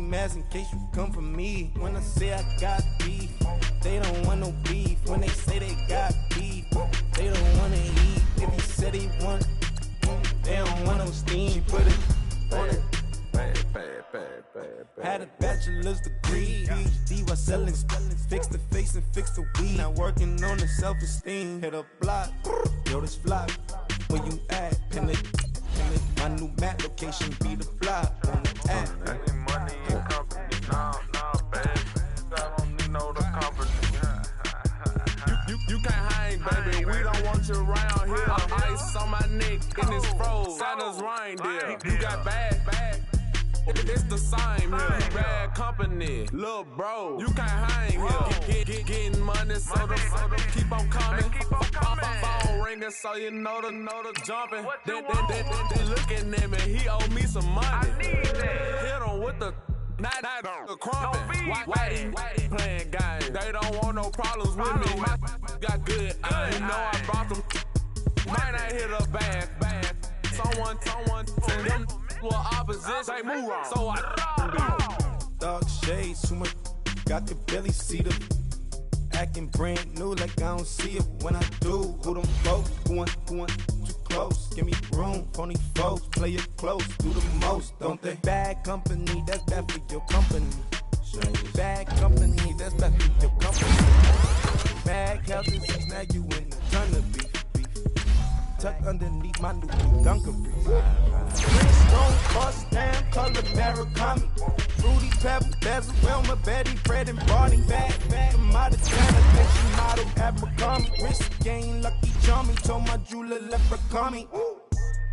mask in case you come for me. When I say I got beef, they don't want no beef. When they say they got beef, they don't wanna eat. If he said he want, they don't want no steam. She put it on it. Had a bachelor's degree, PhD while selling. Fix the face and fix the weed. Now working on the self-esteem. Hit a block, yo, this fly. Where you at? Pin it. My new map location be the fly on the app. I need money and company. Nah, baby. I don't need no company. You can't hang, baby. We don't want you around here. Ice on my neck in this froze. Santa's reindeer. You got bad. It's the same here. Bad company, little bro. You can't hang here. Getting money, so the keep on coming. Phone ringing, so you know the jumping. They looking at me. He owe me some money. Hit him with the not the crumping. Why playing games? They don't want no problems with me. My got good. You know I brought them. Might not hit a bad. Someone send them. Well, opposition, move on. So I dark shades, too much. Got the belly see the acting brand new, like I don't see it when I do. Who them folks going too close? Give me room, phony folks, play it close, do the most, don't they? Bad company, that's bad for your company. Bad company, that's bad for your company. Bad health disease, now you in the ton of beef. Tuck underneath my new dunkery. Stone, bust down, color Murakami. Fruity Pebble, Bezel, Wilma, Betty, Fred, and Barney. Bad, I'm out of town, attention model, Abercrombie. Wrist game, lucky charmy, told my jeweler, leprechaun.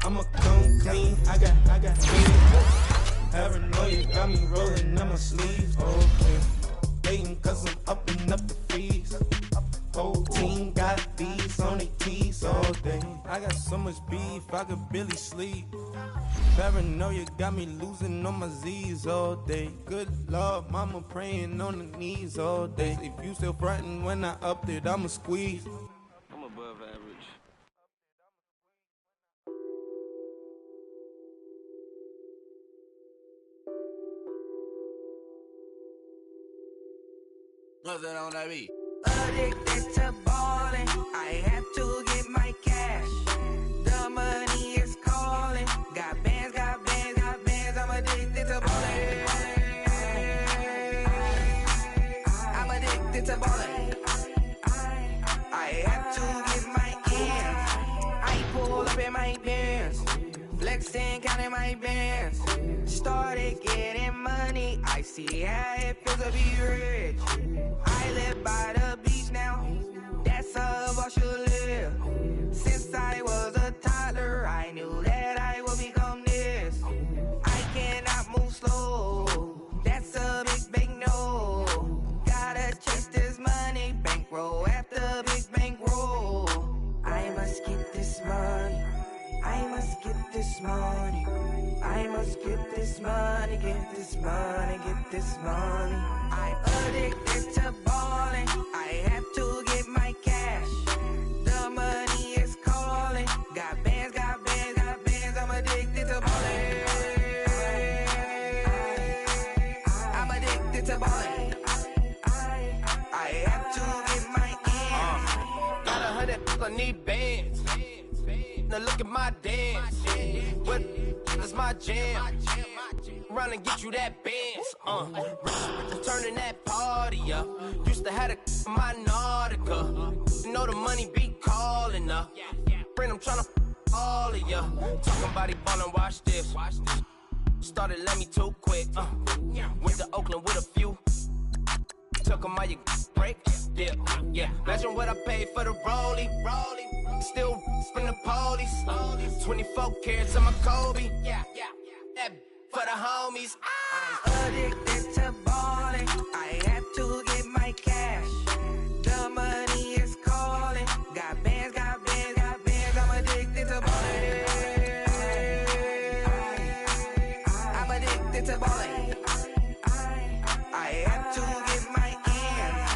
I'ma come clean, I got clean. Paranoia got me rolling on my sleeves, okay. Hating cause I'm upping up the fees. Whole team got these on their tees all day. I got so much beef, I could barely sleep. Paranoia got me losing on my Z's all day. Good Lord, mama praying on the knees all day. If you still frontin' when I upped it, I'ma squeeze. I'm above average. What's that on that beat? Addicted to ballin', I have to get my cash. The money is calling. Got bands, I'm addicted to ballin'. I'm addicted to ballin'. I have to get my ends. I pull up in my bands, flexing, counting my bands. Started getting money, I see how it feels to be rich. I live by the beach now, that's how I should live. Since I was a toddler, I knew that I would become this. I cannot move slow, that's a big no. Gotta chase this money, bankroll after big bankroll. I must get this money, I must get this money. I must get this money, get this money, get this money. I'm addicted to ballin', I have to get my cash. The money is calling. Got bands, I'm addicted to ballin'. I'm addicted to ballin'. I have to get my ends. Got 100, I need bands. Now look at my dance. What is my jam? Run and get you that bands. Turning that party up. Used to have a my Nautica. You know the money be calling up. Friend, I'm tryna all of ya. Talking about he ballin', watch this. Started let me too quick. Went to Oakland with a few. Took 'em all you break. Yeah. Imagine what I paid for the rollie. Still from the police. 24 carats on my Kobe. That for the homies. I'm addicted to ballin', I have to get my cash. The money is calling. Got bands, I'm addicted to ballin'. I'm addicted to ballin'. I have to get my ends.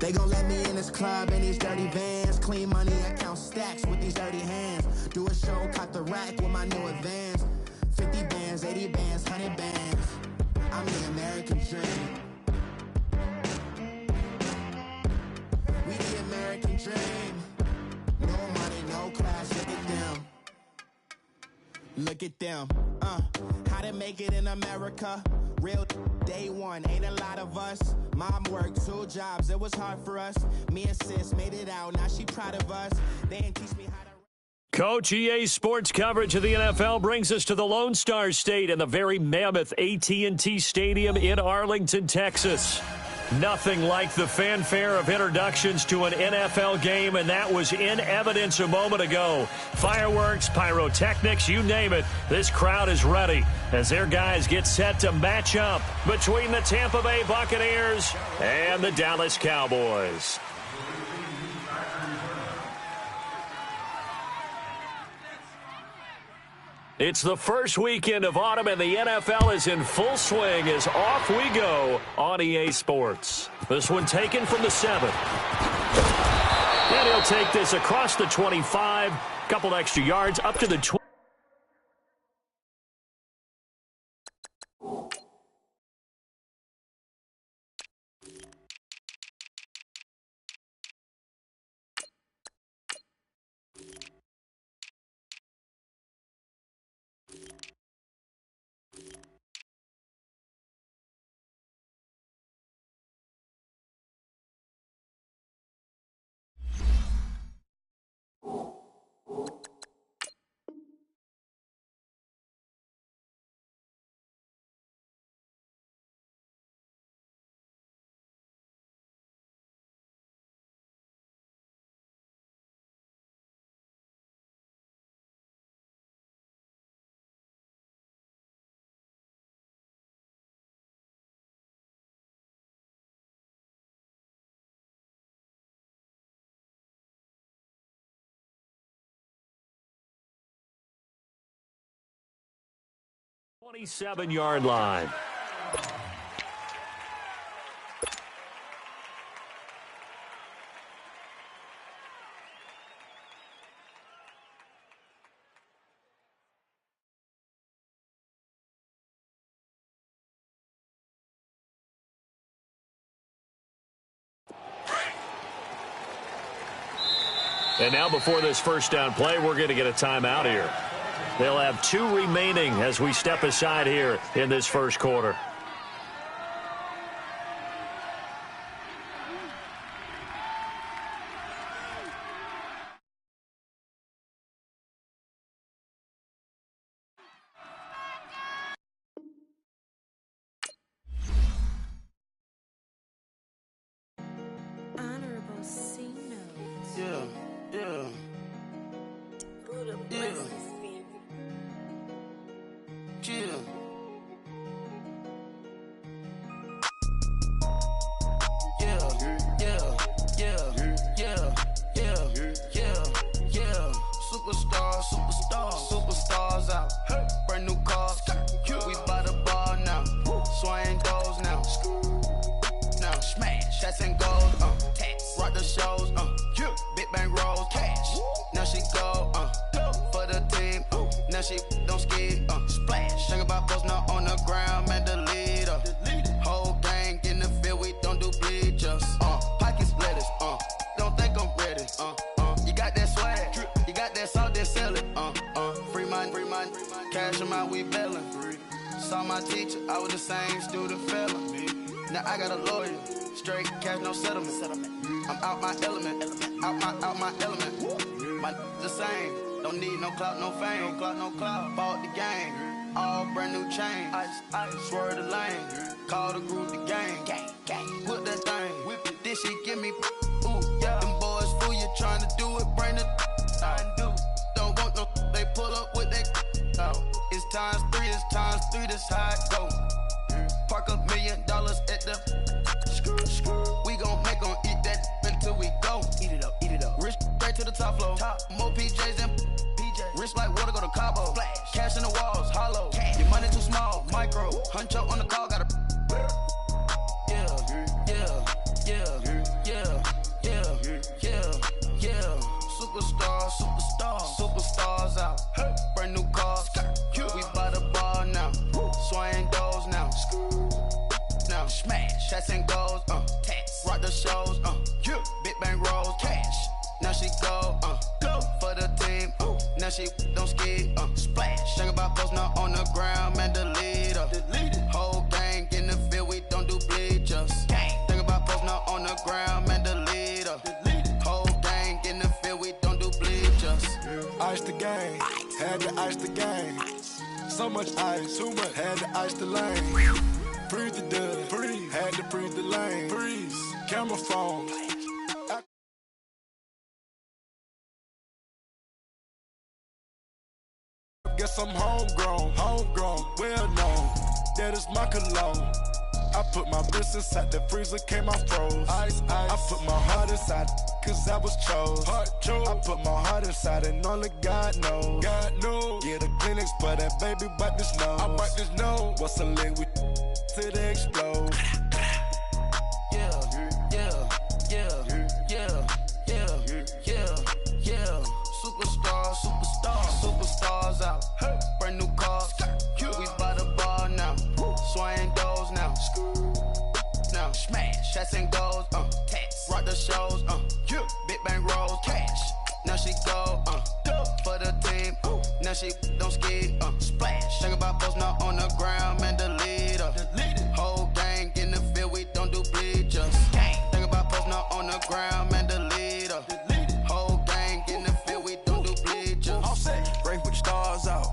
They gon' let me in this club in these dirty vans. Clean money, I count stacks with these dirty hands. Do a show, caught the rack with my new advance. 50 bands, 80 bands, 100 bands. I'm the American dream. We the American dream. No money, no class, look at them. Look at them, how to make it in America. Real day one, ain't a lot of us. Mom worked 2 jobs, it was hard for us. Me and sis made it out, now she proud of us. They ain't teach me how to... Coach, EA Sports coverage of the NFL brings us to the Lone Star State and the very mammoth AT&T Stadium in Arlington, Texas. Nothing like the fanfare of introductions to an NFL game, and that was in evidence a moment ago. Fireworks, pyrotechnics, you name it. This crowd is ready as their guys get set to match up between the Tampa Bay Buccaneers and the Dallas Cowboys. It's the first weekend of autumn, and the NFL is in full swing as off we go on EA Sports. This one taken from the 7. And he'll take this across the 25, couple extra yards up to the 20. Yard line. And now before this first down play, we're going to get a timeout here. They'll have 2 remaining as we step aside here in this first quarter. Honorable C notes. Yeah. Superstars out. Brand new cars. We by the bar now. Swaying doors now. Now smash. Cats and gold. Rock the shows. Big bang rolls. Cash. Now she go. For the team. Now she don't ski. Splash. Think about posting up on the ground. Man, the leader. Whole gang in the field. We don't do bleachers. Pockets lettuce. Don't think I'm ready. You got that swag. You got that salt, then sell it. Free mind. Cash amount, we bailin'. Saw my teacher, I was the same student felon. Now I got a lawyer. Straight cash, no settlement. I'm out my element. Out my element. My the same. Don't need no clout, no fame. No clout. Bought the game. All brand new chain. I swerve the lane. Call the group the gang. Whip that thing. Whip it. This shit give me. Ooh, yeah. Them boys fool you trying to do it. Bring the. Don't want no. They pull up with that. It's times 3. This how it go. Park $1 million at the. We gon' make 'em eat that until we go. Eat it up. Rich straight to the top floor. More PJs than PJ. Rich like water, go to Cabo. Flash. Cash in the walls, hollow. Cash. Your money too small, micro. Huncho on the call, got a. Yeah. shots and goals, tax. Rock the shows, yeah. Big bang rolls, cash. Now she go for the team, now she don't ski, splash. Think about post now on the ground, man, delete her. Whole gang in the field, we don't do bleachers. Think about post now on the ground, man, delete her. Whole gang in the field, we don't do bleachers. Ice the game, had to ice the game. So much ice, too much, had to ice the lane. Freeze the dud, freeze, had to freeze the lane. Freeze, camera phone. Guess I'm homegrown, well known. That is my cologne. I put my wrist inside the freezer, came out froze. Ice. I put my heart inside, cause I was chose. I put my heart inside and only God knows. Yeah, the clinics, but that baby bite this nose. I bite this nose. What's a leg with till they explode? Superstars out. Brand new cars. We by the bar now. Swaying doors now. Now smash. Shots and goals. Tax. Rock the shows. Big bang rolls. Cash. Now she go. For the team. Now she don't ski. Splash. Think about post now on the ground, man, delete her. Whole gang in the field, we don't do bleachers. Think about post now on the ground, man, delete her. Whole gang in the field, we don't do bleachers. All set. Break with the stars out.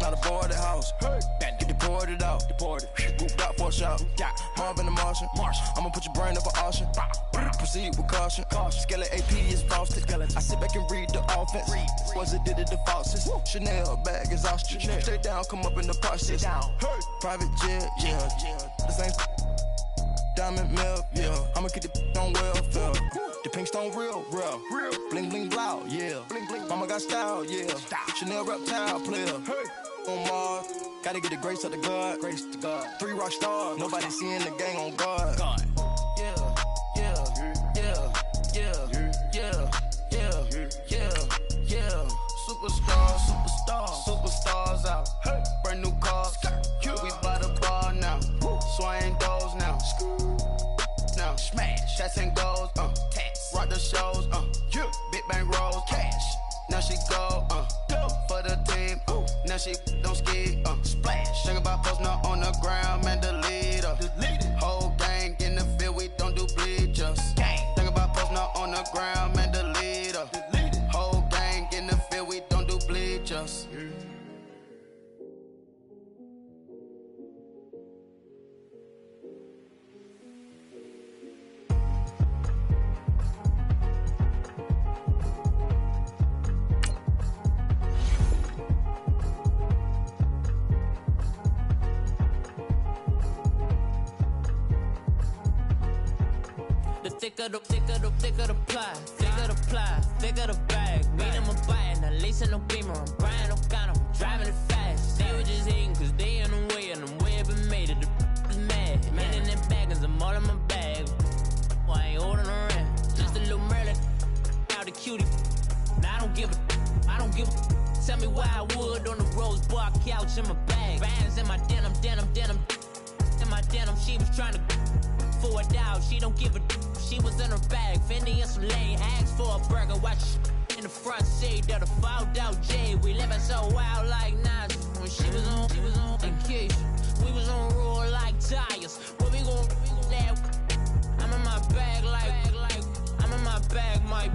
Not aboard the house. Get deported out. Moved out for a shot. Marvin the Martian. I'ma put your brain up for auction. Proceed with caution. Skeleton AP is frosted. I sit back and read the offense. Was it did it the falsest? Chanel bag is ostrich. Stay down, come up in the process. Private jet, yeah. The same diamond milk, yeah. I'ma get the on welfare. The pink stone real. Bling bling blow, yeah. Mama got style, yeah. Chanel reptile player. On Mars, gotta get the grace of the God. 3 rock stars, nobody seeing the gang on guard. Superstars out. Brand new cars. We by the bar now. Swaying doors now. Now smash. Shots and goals. Tax. Rock the shows. Big bang rolls. Cash. Now she go. For the team. Now she don't ski. Splash. Think about post now on the ground, man, delete her. Whole gang in the field, we don't do bleachers. Think about post now on the ground, man, delete her. Whole gang in the field, we don't do bleachers. Thicker the ply, thicker the bag. Meet them a buying, the lace in no beamer. I'm Brian O'Connor, driving it fast. They were just hating cause they in the way, and the way it been made it, the is mad. Man in them baggins, I'm all in my bag. I ain't holding around, just a little Merlin, out the cutie. Now I don't give a. Tell me why I would on the rose bar couch in my bag. Bands in my denim. In my denim, she was trying to for a doubt, she don't give a. She was in her bag, Fendi and some lane. Asked for a burger, watch in the front seat of the fouled out J. We living so wild like Nas. When she was on vacation, we was on roll like tires. What we gon' let? I'm in my bag like I'm in my bag, my.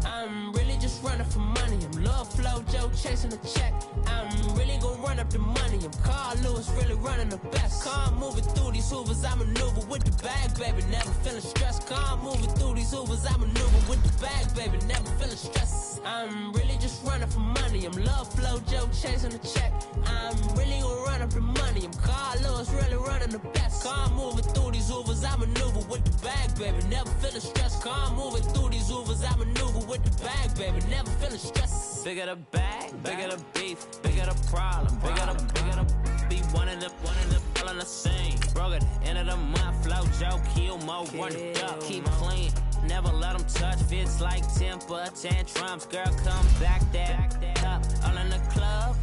I'm really just running for money. I'm Love Flow Joe chasing the check. I'm really gon' run up the money. I'm Carl Lewis, really running the best. Car moving through these hoovers, I maneuver with the bag, baby. Never feeling stressed. Car moving through these hoovers, I maneuver with the bag, baby. Never feeling stressed. I'm really just running for money. I'm Love Flow Joe chasing the check. I'm really gon' run up the money. I'm Carl Lewis, really running the best. Car moving through these hoovers, I maneuver with the bag, baby. Never feeling stressed. Car moving through these hoovers, I maneuver with the bag, baby. Never feeling stressed. Bigger the bag, bigger the beef, bigger the problem, bigger the be one of the all in the same. Broke at the end of the month, flow Joe, kill mo, run it up, keep clean. Never let them touch, fits like temper tantrums. Girl, come back that up, all in the club,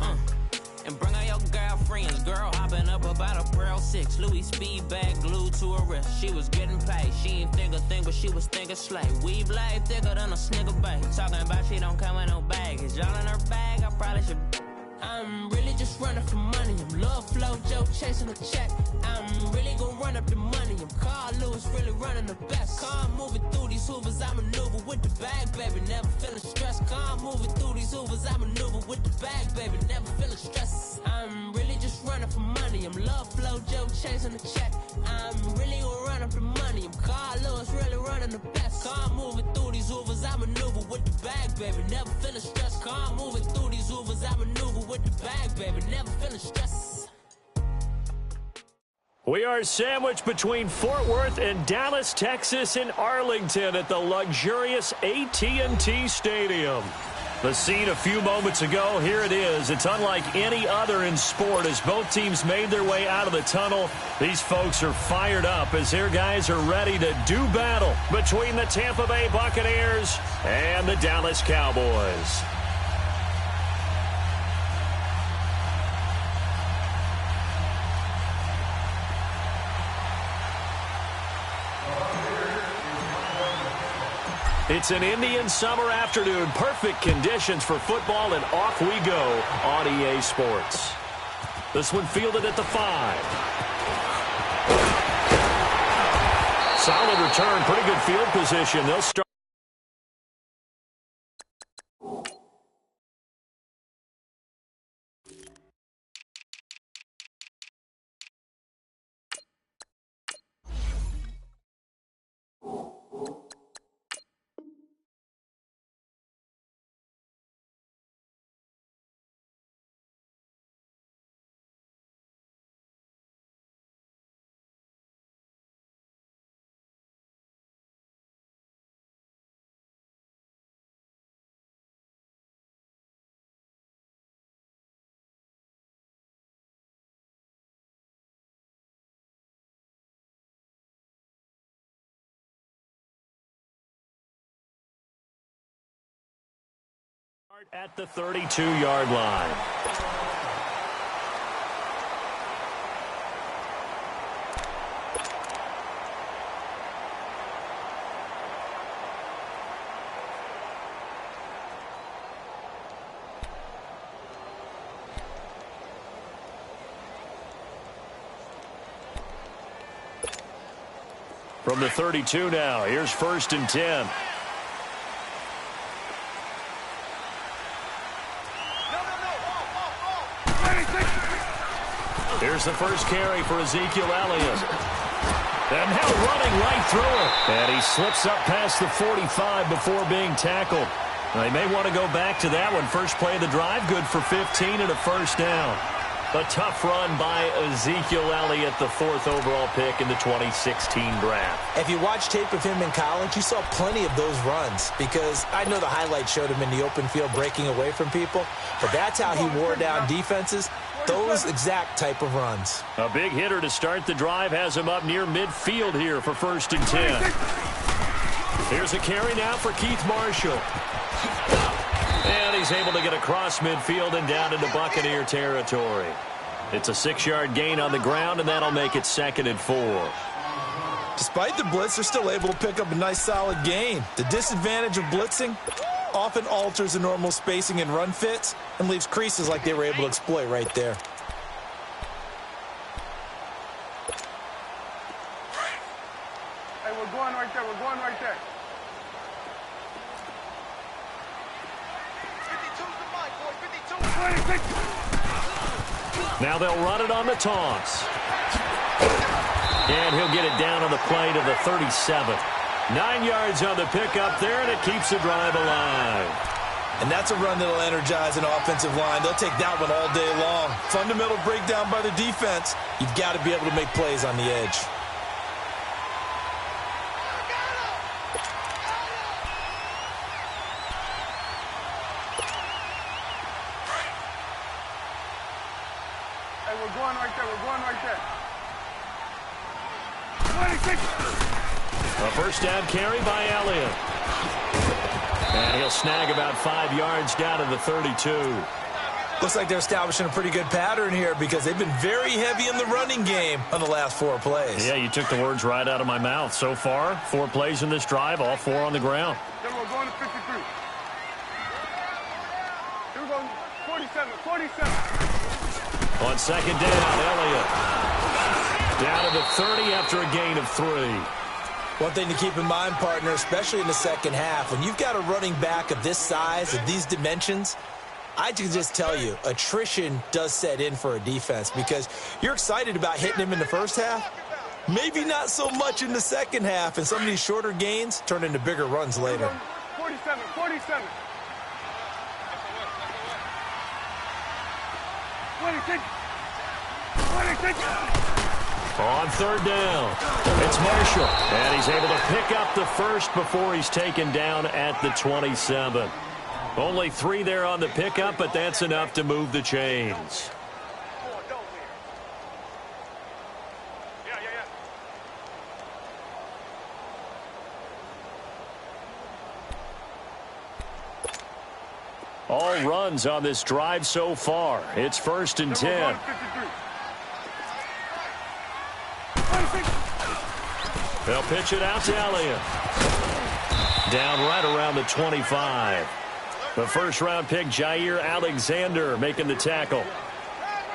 And bring out your girlfriends. Girl hopping up about a Pearl 6. Louis speed bag glued to her wrist. She was getting paid. She ain't think a thing, but she was thinking slay. Weave blade thicker than a snicker bag. Talking about she don't come with no baggage. All in her bag, I probably should. I'm really just running for money. I'm love flow, Joe chasing a check. I'm really gonna run up the money. I'm Carl Lewis, really running the best. Car moving through these hoovers, I maneuver with the bag, baby. Never feeling stressed. Car moving through these hoovers, I maneuver with the bag, baby. Never feeling stressed. I'm really just running for money. I'm love flow, Joe chasing the check. I'm really gonna run up the money. I'm Carl Lewis, really running the best. Car moving through these hoovers, I maneuver with the bag, baby. Never feeling stressed. Car moving through these hoovers, I maneuver with the bag, baby. Never feeling stressed. We are sandwiched between Fort Worth and Dallas, Texas in Arlington at the luxurious AT&T Stadium. The scene a few moments ago, here it is. It's unlike any other in sport as both teams made their way out of the tunnel. These folks are fired up as their guys are ready to do battle between the Tampa Bay Buccaneers and the Dallas Cowboys. It's an Indian summer afternoon. Perfect conditions for football, and off we go on EA Sports. This one fielded at the 5. Solid return. Pretty good field position. They'll start. At the 32-yard line. From the 32 now, here's 1st and 10. Here's the first carry for Ezekiel Elliott. And now running right through it. And he slips up past the 45 before being tackled. Now, they may want to go back to that one. First play of the drive, good for 15 and a first down. A tough run by Ezekiel Elliott, the 4th overall pick in the 2016 draft. If you watch tape of him in college, you saw plenty of those runs because I know the highlights showed him in the open field breaking away from people, but that's how he wore down defenses. Those exact type of runs. A big hitter to start the drive has him up near midfield here for 1st and 10. Here's a carry now for Keith Marshall. And he's able to get across midfield and down into Buccaneer territory. It's a 6-yard gain on the ground, and that'll make it 2nd and 4. Despite the blitz, they're still able to pick up a nice solid gain. The disadvantage of blitzing often alters the normal spacing and run fits and leaves creases like they were able to exploit right there. Hey, we're going right there. We're going right there. 52's the mic, boy. 52. Now they'll run it on the toss. And he'll get it down on the play to the 37. 9 yards on the pickup there, and it keeps the drive alive. And that's a run that'll energize an offensive line. They'll take that one all day long. Fundamental breakdown by the defense. You've got to be able to make plays on the edge. Hey, we're going right there. We're going right there. 26. A first down carry by Elliott. And he'll snag about 5 yards down to the 32. Looks like they're establishing a pretty good pattern here because they've been very heavy in the running game on the last 4 plays. Yeah, you took the words right out of my mouth. So far, 4 plays in this drive, all 4 on the ground. Then we're going to 53. Here we go, 47. On second down, Elliott. Down to the 30 after a gain of 3. One thing to keep in mind, partner, especially in the second half, when you've got a running back of this size, of these dimensions, I can just tell you, attrition does set in for a defense because you're excited about hitting him in the first half. Maybe not so much in the second half, and some of these shorter gains turn into bigger runs later. 47. On third down, it's Marshall, and he's able to pick up the first before he's taken down at the 27. Only 3 there on the pickup, but that's enough to move the chains. All runs on this drive so far. It's 1st and 10. They'll pitch it out to Elliott. Down right around the 25. The first-round pick, Jair Alexander, making the tackle.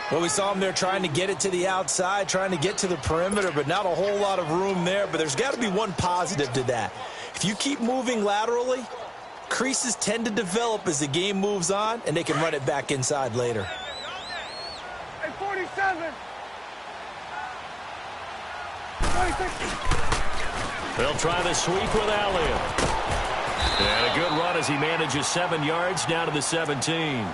Well, we saw him there trying to get it to the outside, trying to get to the perimeter, but not a whole lot of room there. But there's got to be one positive to that. If you keep moving laterally, creases tend to develop as the game moves on, and they can run it back inside later. Hey, 47. 46. They'll try the sweep with Elliott. And a good run as he manages 7 yards down to the 17.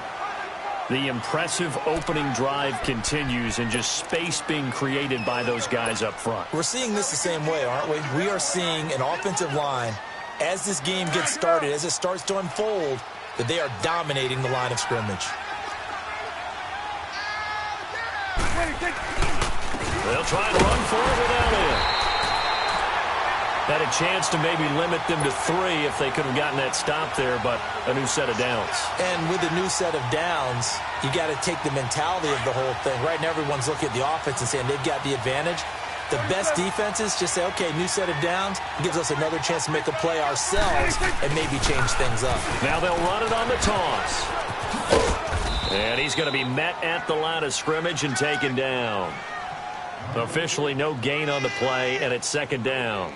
The impressive opening drive continues and just space being created by those guys up front. We're seeing this the same way, aren't we? We are seeing an offensive line, as this game gets started, as it starts to unfold, that they are dominating the line of scrimmage. They'll try and run for it with Elliott. Had a chance to maybe limit them to 3 if they could have gotten that stop there, but a new set of downs. And with a new set of downs, you got to take the mentality of the whole thing. Right now, everyone's looking at the offense and saying they've got the advantage. The best defenses just say, okay, new set of downs, gives us another chance to make a play ourselves and maybe change things up. Now they'll run it on the toss. And he's going to be met at the line of scrimmage and taken down. Officially no gain on the play, and it's 2nd down.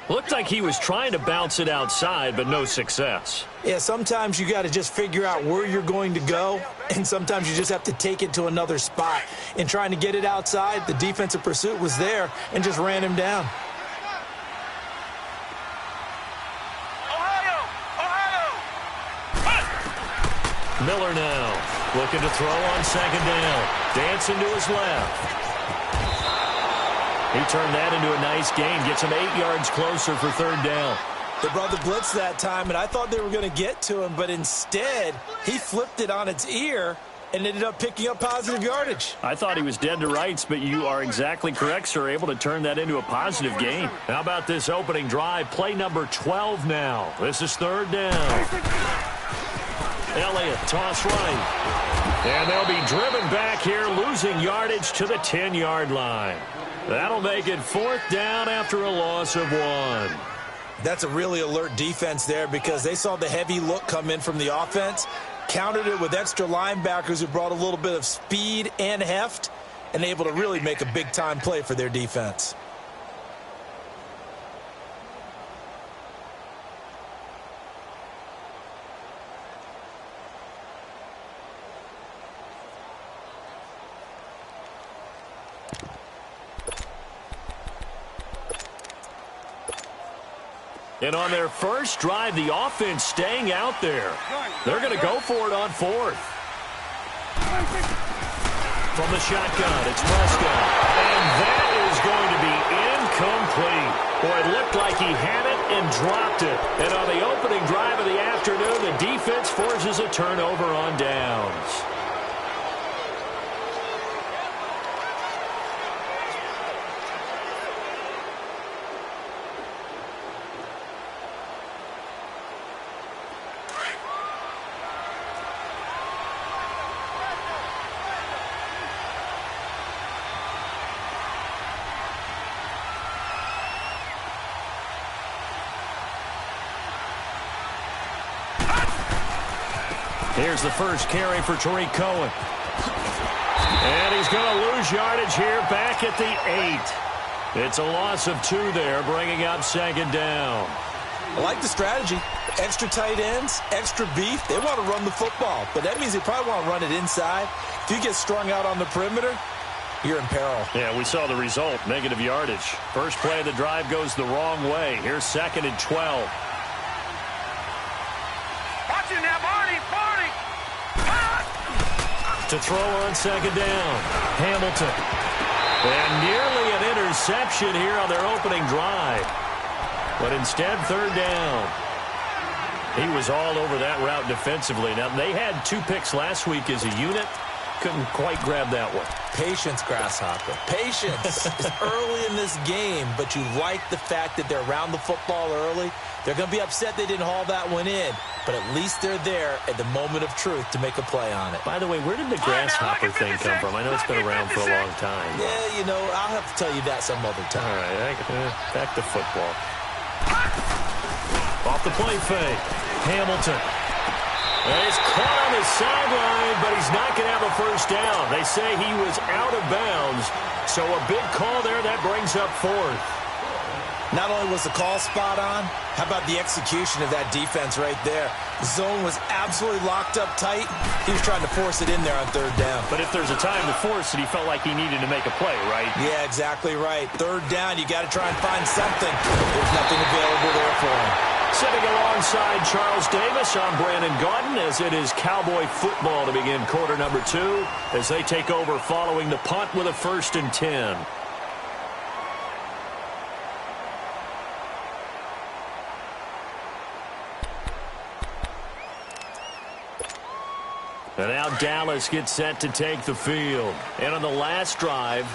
Looked like he was trying to bounce it outside, but no success. Yeah, sometimes you got to just figure out where you're going to go, and sometimes you just have to take it to another spot. In trying to get it outside, the defensive pursuit was there and just ran him down. Miller now looking to throw on 2nd down. Dancing to his left. He turned that into a nice gain. Gets him 8 yards closer for 3rd down. They brought the blitz that time, and I thought they were going to get to him, but instead, he flipped it on its ear and ended up picking up positive yardage. I thought he was dead to rights, but you are exactly correct, sir. Able to turn that into a positive gain. How about this opening drive? Play number 12 now. This is 3rd down. Elliott, toss right. And they'll be driven back here, losing yardage to the 10-yard line. That'll make it 4th down after a loss of 1. That's a really alert defense there because they saw the heavy look come in from the offense, countered it with extra linebackers who brought a little bit of speed and heft, and able to really make a big-time play for their defense. And on their first drive, the offense staying out there. They're going to go for it on 4th. From the shotgun, it's Prescott. And that is going to be incomplete. Boy, it looked like he had it and dropped it. And on the opening drive of the afternoon, the defense forces a turnover on downs. Here's the first carry for Tariq Cohen. And he's going to lose yardage here back at the 8. It's a loss of 2 there, bringing up second down. I like the strategy. Extra tight ends, extra beef. They want to run the football, but that means they probably want to run it inside. If you get strung out on the perimeter, you're in peril. Yeah, we saw the result, negative yardage. First play of the drive goes the wrong way. Here's 2nd and 12. Watch it now, Barney. To throw on second down, Hamilton. And nearly an interception here on their opening drive. But instead, 3rd down. He was all over that route defensively. Now, they had 2 picks last week as a unit. Couldn't quite grab that one. Patience, Grasshopper. Patience. It's early in this game, but you like the fact that they're around the football early. They're going to be upset they didn't haul that one in, but at least they're there at the moment of truth to make a play on it. By the way, where did the grasshopper thing come from? I know it's been around for a long time. Yeah, you know, I'll have to tell you that some other time. All right, back to football. Off the play fake. Hamilton. And he's caught on the sideline, but he's not going to have a first down. They say he was out of bounds, so a big call there. That brings up 4th. Not only was the call spot on, how about the execution of that defense right there? The zone was absolutely locked up tight. He was trying to force it in there on 3rd down. But if there's a time to force it, he felt like he needed to make a play, right? Yeah, exactly right. 3rd down, you got to try and find something. There's nothing available there for him. Sitting alongside Charles Davis, I'm Brandon Gaudin, as it is Cowboy football to begin quarter number 2 as they take over following the punt with a 1st and 10. And now Dallas gets set to take the field. And on the last drive,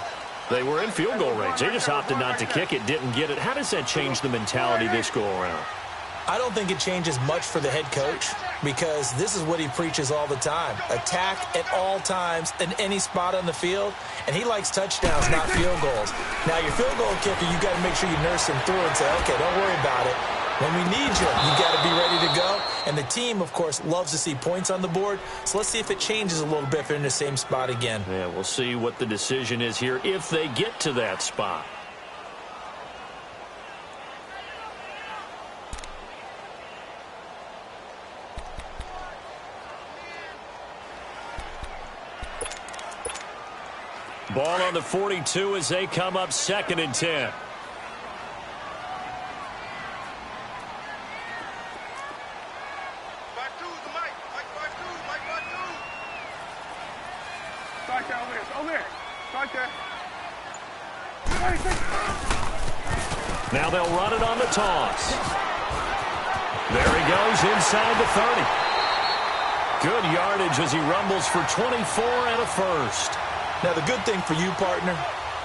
they were in field goal range. They just opted not to kick it, didn't get it. How does that change the mentality this go-around? I don't think it changes much for the head coach because this is what he preaches all the time. Attack at all times in any spot on the field, and he likes touchdowns, not field goals. Now, your field goal kicker, you got to make sure you nurse him through and say, okay, don't worry about it. When we need you, you got to be ready to go. And the team, of course, loves to see points on the board. So let's see if it changes a little bit if they're in the same spot again. Yeah, we'll see what the decision is here if they get to that spot. Ball on the 42 as they come up 2nd and 10. Now they'll run it on the toss. There he goes inside the 30. Good yardage as he rumbles for 24 and a 1st. Now, the good thing for you, partner,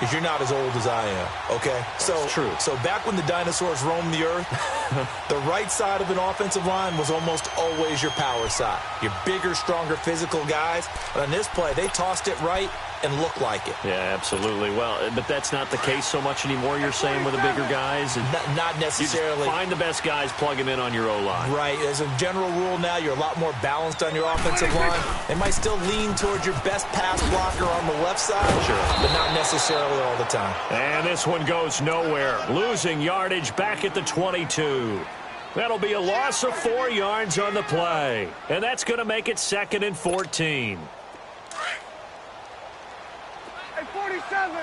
is you're not as old as I am, okay? That's true. So back when the dinosaurs roamed the earth, the right side of an offensive line was almost always your power side. Your bigger, stronger, physical guys. But on this play, they tossed it right and looked like it. Yeah, absolutely. Well, but that's not the case so much anymore, you're saying, with the bigger guys? Not necessarily. You just find the best guys, plug them in on your O-line. Right. As a general rule now, you're a lot more balanced on your offensive line. They might still lean towards your best pass blocker on the left side, sure, but not necessarily all the time. And this one goes nowhere. Losing yardage back at the 22. That'll be a loss of 4 yards on the play. And that's going to make it 2nd and 14. Hey, 47.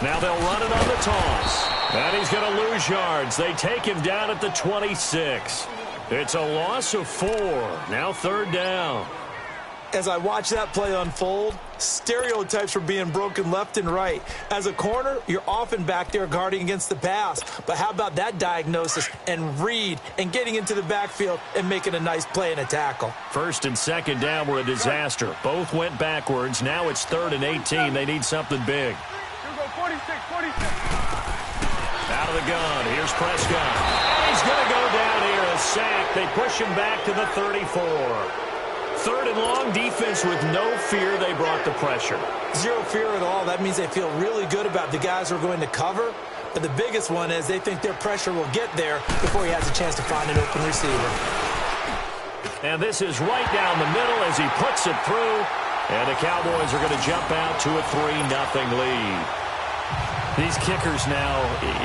Now they'll run it on the toss. And he's going to lose yards. They take him down at the 26. It's a loss of 4. Now 3rd down. As I watch that play unfold, stereotypes were being broken left and right. As a corner, you're often back there guarding against the pass. But how about that diagnosis and read and getting into the backfield and making a nice play and a tackle? 1st and 2nd down were a disaster. Both went backwards. Now it's 3rd and 18. They need something big. Here we go, 46. Out of the gun. Here's Prescott. And he's going to go down here. A sack. They push him back to the 34. 3rd and long, defense with no fear. They brought the pressure. Zero fear at all. That means they feel really good about the guys who are going to cover. But the biggest one is they think their pressure will get there before he has a chance to find an open receiver. And this is right down the middle as he puts it through. And the Cowboys are going to jump out to a 3-0 lead. These kickers now,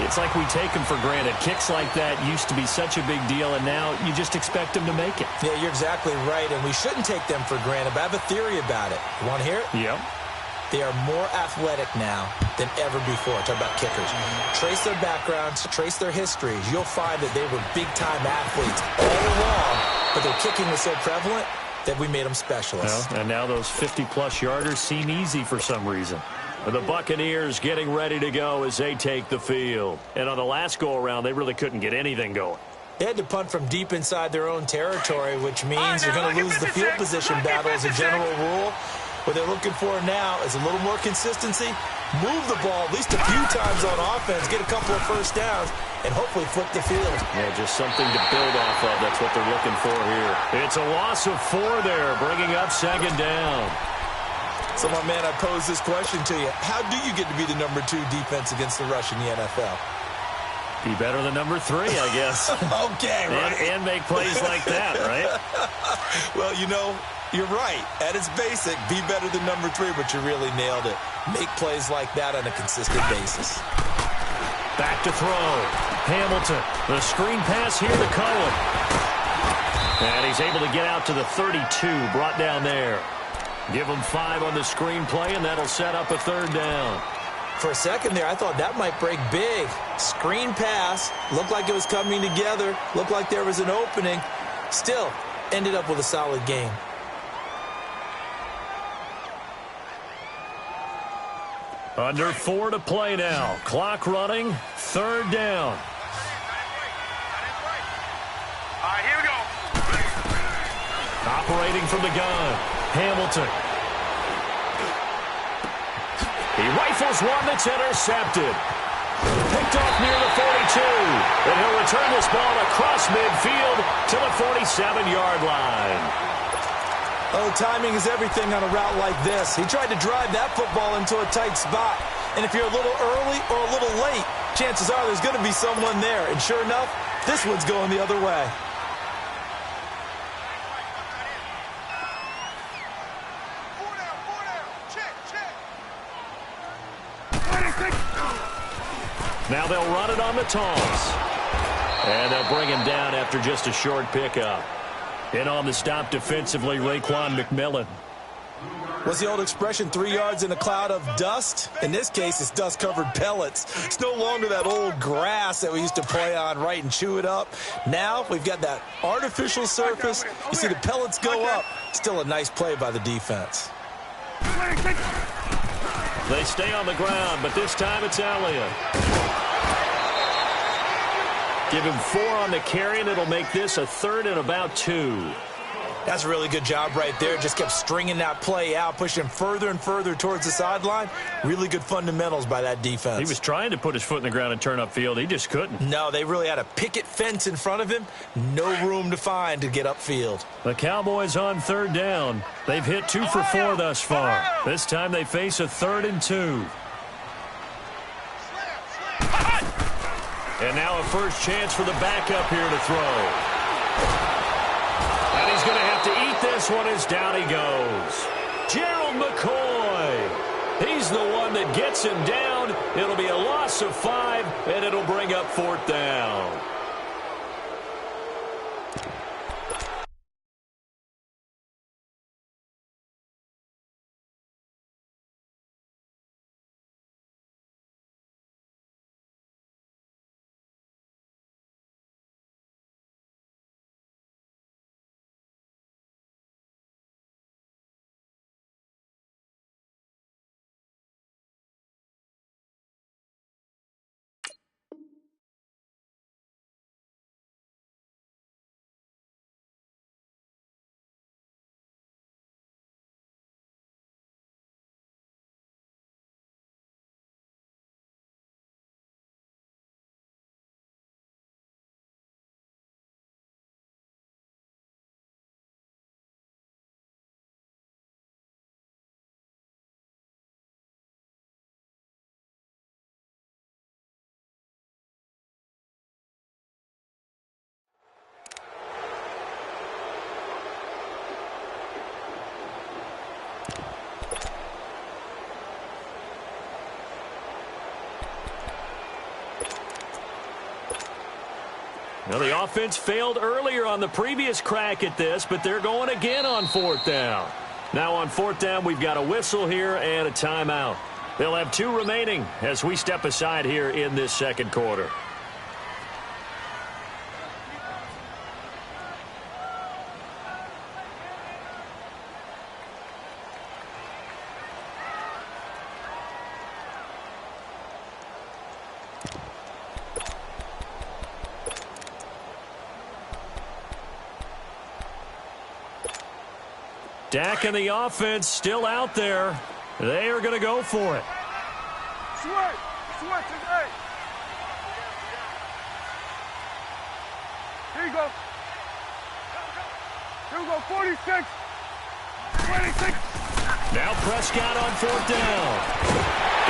it's like we take them for granted. Kicks like that used to be such a big deal, and now you just expect them to make it. Yeah, you're exactly right, and we shouldn't take them for granted, but I have a theory about it. You want to hear it? Yep. They are more athletic now than ever before. Talk about kickers. Trace their backgrounds, trace their histories. You'll find that they were big-time athletes all along, but their kicking was so prevalent that we made them specialists. Well, and now those 50-plus yarders seem easy for some reason. The Buccaneers getting ready to go as they take the field. And on the last go-around, they really couldn't get anything going. They had to punt from deep inside their own territory, which means you're going to lose the field position battle as a general rule. What they're looking for now is a little more consistency, move the ball at least a few times on offense, get a couple of first downs, and hopefully flip the field. Yeah, just something to build off of. That's what they're looking for here. It's a loss of 4 there, bringing up 2nd down. So, my man, I pose this question to you. How do you get to be the number 2 defense against the rush in the NFL? Be better than number 3, I guess. Okay, right. And make plays like that, right? Well, you know, you're right. At its basic, be better than number 3, but you really nailed it. Make plays like that on a consistent basis. Back to throw. Hamilton. The screen pass here to Cohen. And he's able to get out to the 32, brought down there. Give him 5 on the screenplay, and that'll set up a 3rd down. For a second there, I thought that might break big. Screen pass. Looked like it was coming together. Looked like there was an opening. Still, ended up with a solid game. Under 4 to play now. Clock running. 3rd down. All right, here we go. Operating from the gun. Hamilton. He rifles one that's intercepted. Picked off near the 42. And he'll return this ball across midfield to the 47-yard line. Oh, timing is everything on a route like this. He tried to drive that football into a tight spot. And if you're a little early or a little late, chances are there's going to be someone there. And sure enough, this one's going the other way. Now they'll run it on the toss. And they'll bring him down after just a short pickup. In on the stop defensively, Raekwon McMillan. What's the old expression, 3 yards in a cloud of dust? In this case, it's dust-covered pellets. It's no longer that old grass that we used to play on, right, and chew it up. Now we've got that artificial surface. You see the pellets go up. Still a nice play by the defense. They stay on the ground, but this time it's Elliott. Give him 4 on the carry, and it'll make this a 3rd and about 2. That's a really good job right there. Just kept stringing that play out, pushing him further and further towards the sideline. Really good fundamentals by that defense. He was trying to put his foot in the ground and turn upfield. He just couldn't. No, they really had a picket fence in front of him. No room to find to get upfield. The Cowboys on 3rd down. They've hit 2 for 4 thus far. This time they face a 3rd and 2. And now a first chance for the backup here to throw. And he's going to have to eat this one as down he goes. Gerald McCoy. He's the one that gets him down. It'll be a loss of 5, and it'll bring up 4th down. Well, the offense failed earlier on the previous crack at this, but they're going again on 4th down. Now on 4th down, we've got a whistle here and a timeout. They'll have 2 remaining as we step aside here in this second quarter. Dak and the offense still out there. They are going to go for it. Switch is 8. Here you go. Here we go, 46. 26. Now Prescott on 4th down.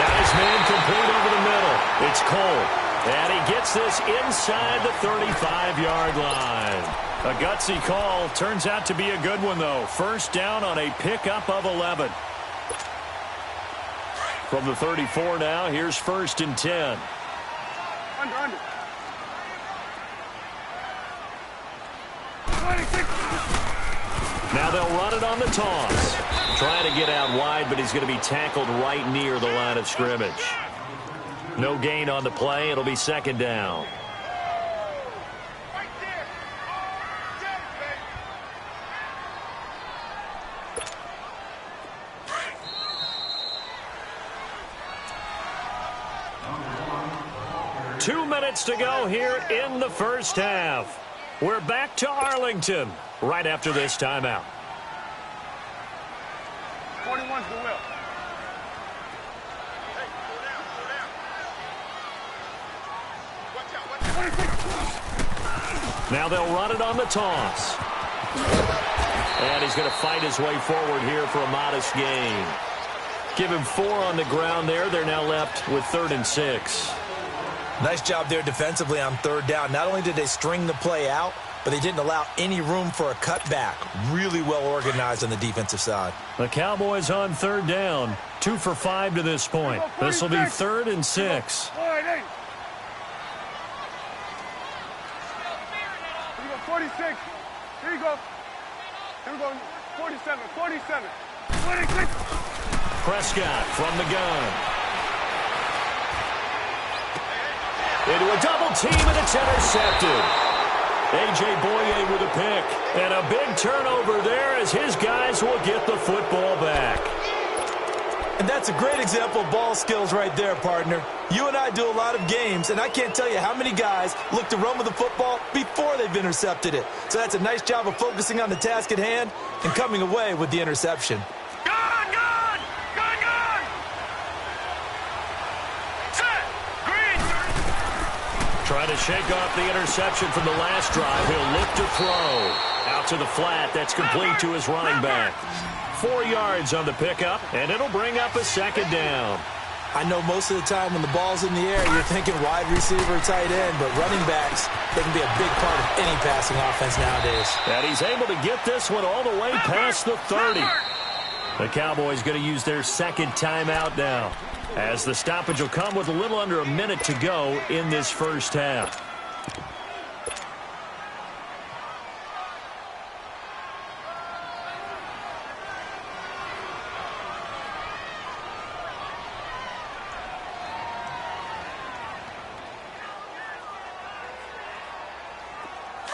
Got his man complete over the middle. It's Cole. And he gets this inside the 35-yard line. A gutsy call. Turns out to be a good one, though. 1st down on a pickup of 11. From the 34 now, here's 1st and 10. Under. 26. Now they'll run it on the toss. Trying to get out wide, but he's going to be tackled right near the line of scrimmage. No gain on the play. It'll be 2nd down. Two minutes to go here in the first half. We're back to Arlington right after this timeout. 41's the will. Now they'll run it on the toss. And he's going to fight his way forward here for a modest gain. Give him 4 on the ground there. They're now left with 3rd and 6. Nice job there defensively on 3rd down. Not only did they string the play out, but they didn't allow any room for a cutback. Really well organized on the defensive side. The Cowboys on 3rd down. 2 for 5 to this point. This will be 3rd and 6. Here you go, 46. Here you go. Here we go, 47. 26. Prescott from the gun. Into a double team, and it's intercepted. A.J. Boye with a pick. And a big turnover there as his guys will get the football back. And that's a great example of ball skills right there, partner. You and I do a lot of games, and I can't tell you how many guys look to run with the football before they've intercepted it. So that's a nice job of focusing on the task at hand and coming away with the interception. Trying to shake off the interception from the last drive. He'll look to throw. Out to the flat. That's complete to his running back. 4 yards on the pickup, and it'll bring up a 2nd down. I know most of the time when the ball's in the air, you're thinking wide receiver, tight end, but running backs, they can be a big part of any passing offense nowadays. And he's able to get this one all the way past the 30. The Cowboys going to use their 2nd timeout now, as the stoppage will come with a little under a minute to go in this first half.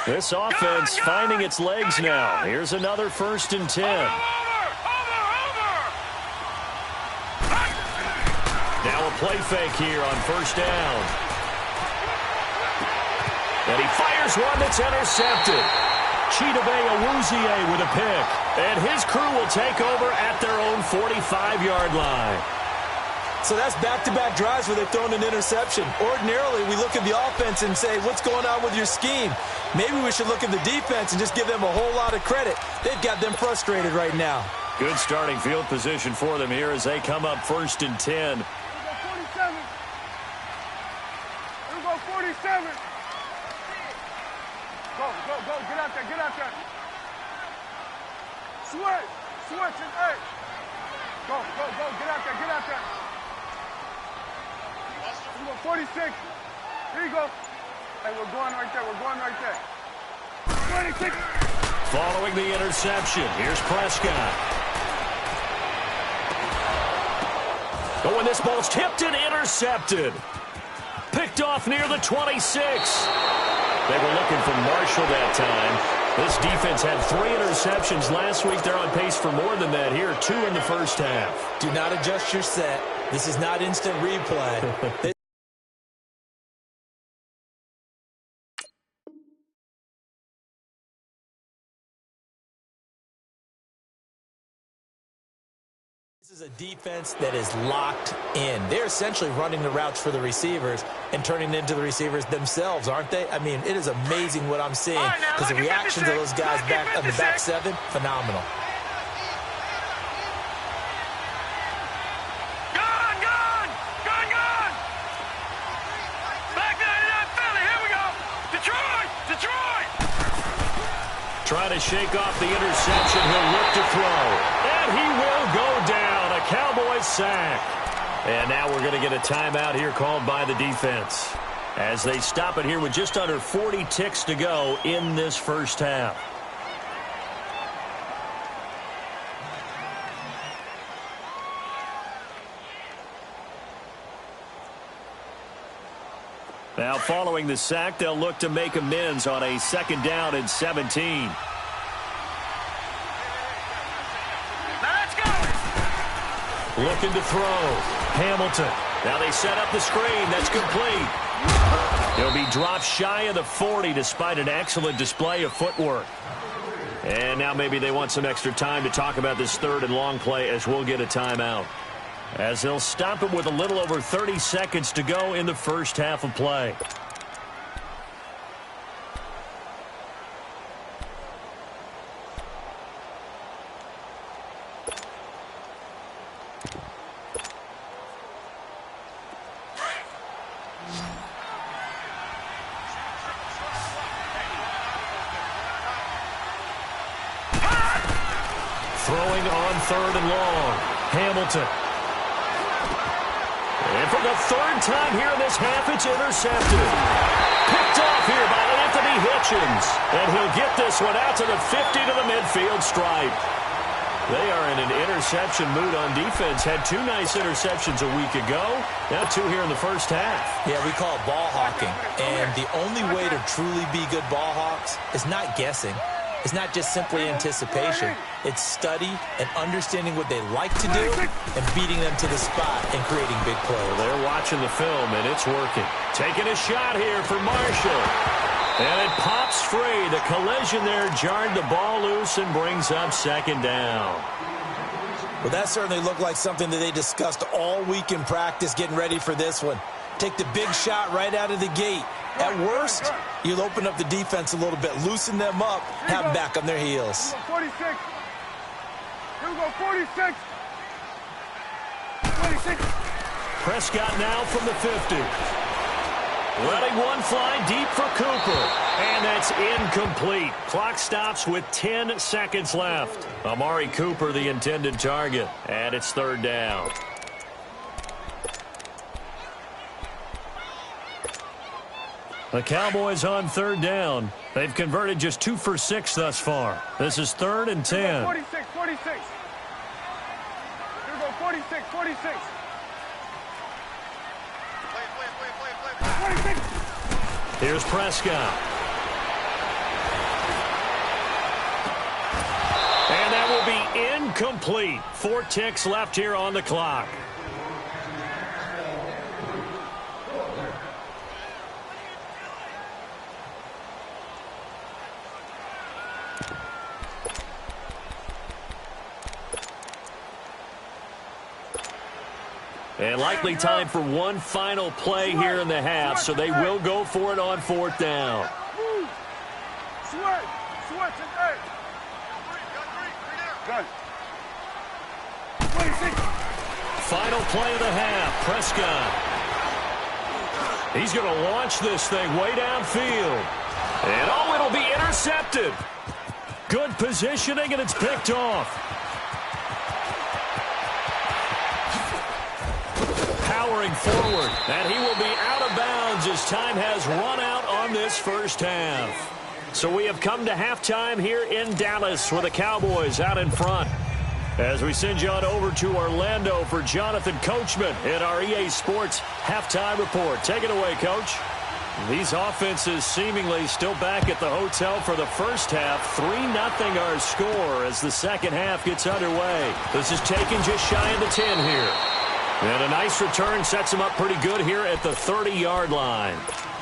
This offense finding its legs now. Here's another 1st and 10. Now a play fake here on 1st down. And he fires one that's intercepted. Chidobe Awuzie with a pick. And his crew will take over at their own 45-yard line. So that's back-to-back drives where they've thrown an interception. Ordinarily, we look at the offense and say, what's going on with your scheme? Maybe we should look at the defense and just give them a whole lot of credit. They've got them frustrated right now. Good starting field position for them here as they come up 1st and 10. Here we go, 47. Go, get out there. Switch, and 8. Go, get out there. Here we go, 46. Here you go. Hey, we're going right there. We're going right there. 26. Following the interception, here's Prescott. Oh, and this ball's tipped and intercepted. Picked off near the 26. They were looking for Marshall that time. This defense had 3 interceptions last week. They're on pace for more than that here. 2 in the first half. Do not adjust your set. This is not instant replay. This is a defense that is locked in. They're essentially running the routes for the receivers and turning into the receivers themselves, aren't they? I mean, it is amazing what I'm seeing because the reactions of those guys back on the back 7, phenomenal. Trying to shake off the interception. He'll look to throw. And he will go down. A Cowboys sack. And now we're going to get a timeout here called by the defense as they stop it here with just under 40 ticks to go in this first half. Now, following the sack, they'll look to make amends on a 2nd down and 17. Let's go. Looking to throw. Hamilton. Now they set up the screen. That's complete. He'll be dropped shy of the 40 despite an excellent display of footwork. And now maybe they want some extra time to talk about this 3rd and long play as we'll get a timeout. As they'll stop it with a little over 30 seconds to go in the first half of play. Throwing on 3rd and long. Hamilton. And for the 3rd time here in this half, it's intercepted. Picked off here by Anthony Hitchens. And he'll get this one out to the 50 to the midfield stripe. They are in an interception mood on defense. Had 2 nice interceptions a week ago. Now 2 here in the first half. Yeah, we call it ball hawking. And the only way to truly be good ball hawks is not guessing. It's not just simply anticipation. It's study and understanding what they like to do and beating them to the spot and creating big plays. Well, they're watching the film, and it's working. Taking a shot here for Marshall. And it pops free. The collision there jarred the ball loose and brings up 2nd down. Well, that certainly looked like something that they discussed all week in practice getting ready for this one. Take the big shot right out of the gate. At worst, you'll open up the defense a little bit, loosen them up, have them back on their heels. 46. Here we go, 46. 26. Prescott now from the 50. Letting one fly deep for Cooper. And that's incomplete. Clock stops with 10 seconds left. Amari Cooper, the intended target. And it's 3rd down. The Cowboys on 3rd down. They've converted just 2 for 6 thus far. This is 3rd and 10. 46, 46. Here we go, 46, 46. 46. Here's Prescott. And that will be incomplete. 4 ticks left here on the clock. And likely time for one final play here in the half, so they will go for it on 4th down. Switch, hey. Good. 26. Final play of the half, Prescott. He's going to launch this thing way downfield. And, oh, it'll be intercepted. Good positioning, and it's picked off. Powering forward, and he will be out of bounds as time has run out on on this first half. So we have come to halftime here in Dallas with the Cowboys out in front. As we send you on over to Orlando for Jonathan Coachman in our EA Sports Halftime Report. Take it away, Coach. These offenses seemingly still back at the hotel for the first half. 3-0 our score as the second half gets underway. This is taken just shy of the 10 here. And a nice return sets them up pretty good here at the 30-yard line.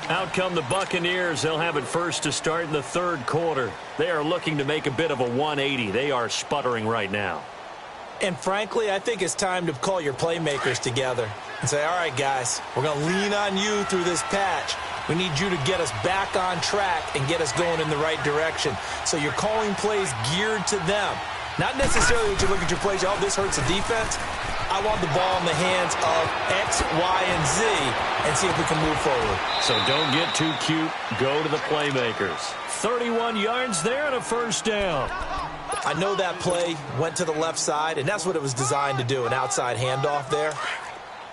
Out come the Buccaneers. They'll have it first to start in the third quarter. They are looking to make a bit of a 180. They are sputtering right now. And frankly, I think it's time to call your playmakers together and say, all right, guys, we're going to lean on you through this patch. We need you to get us back on track and get us going in the right direction. So you're calling plays geared to them. Not necessarily that you look at your plays, oh, this hurts the defense. I want the ball in the hands of X, Y, and Z and see if we can move forward. So don't get too cute. Go to the playmakers. 31 yards there and a first down. I know that play went to the left side, and that's what it was designed to do, an outside handoff there.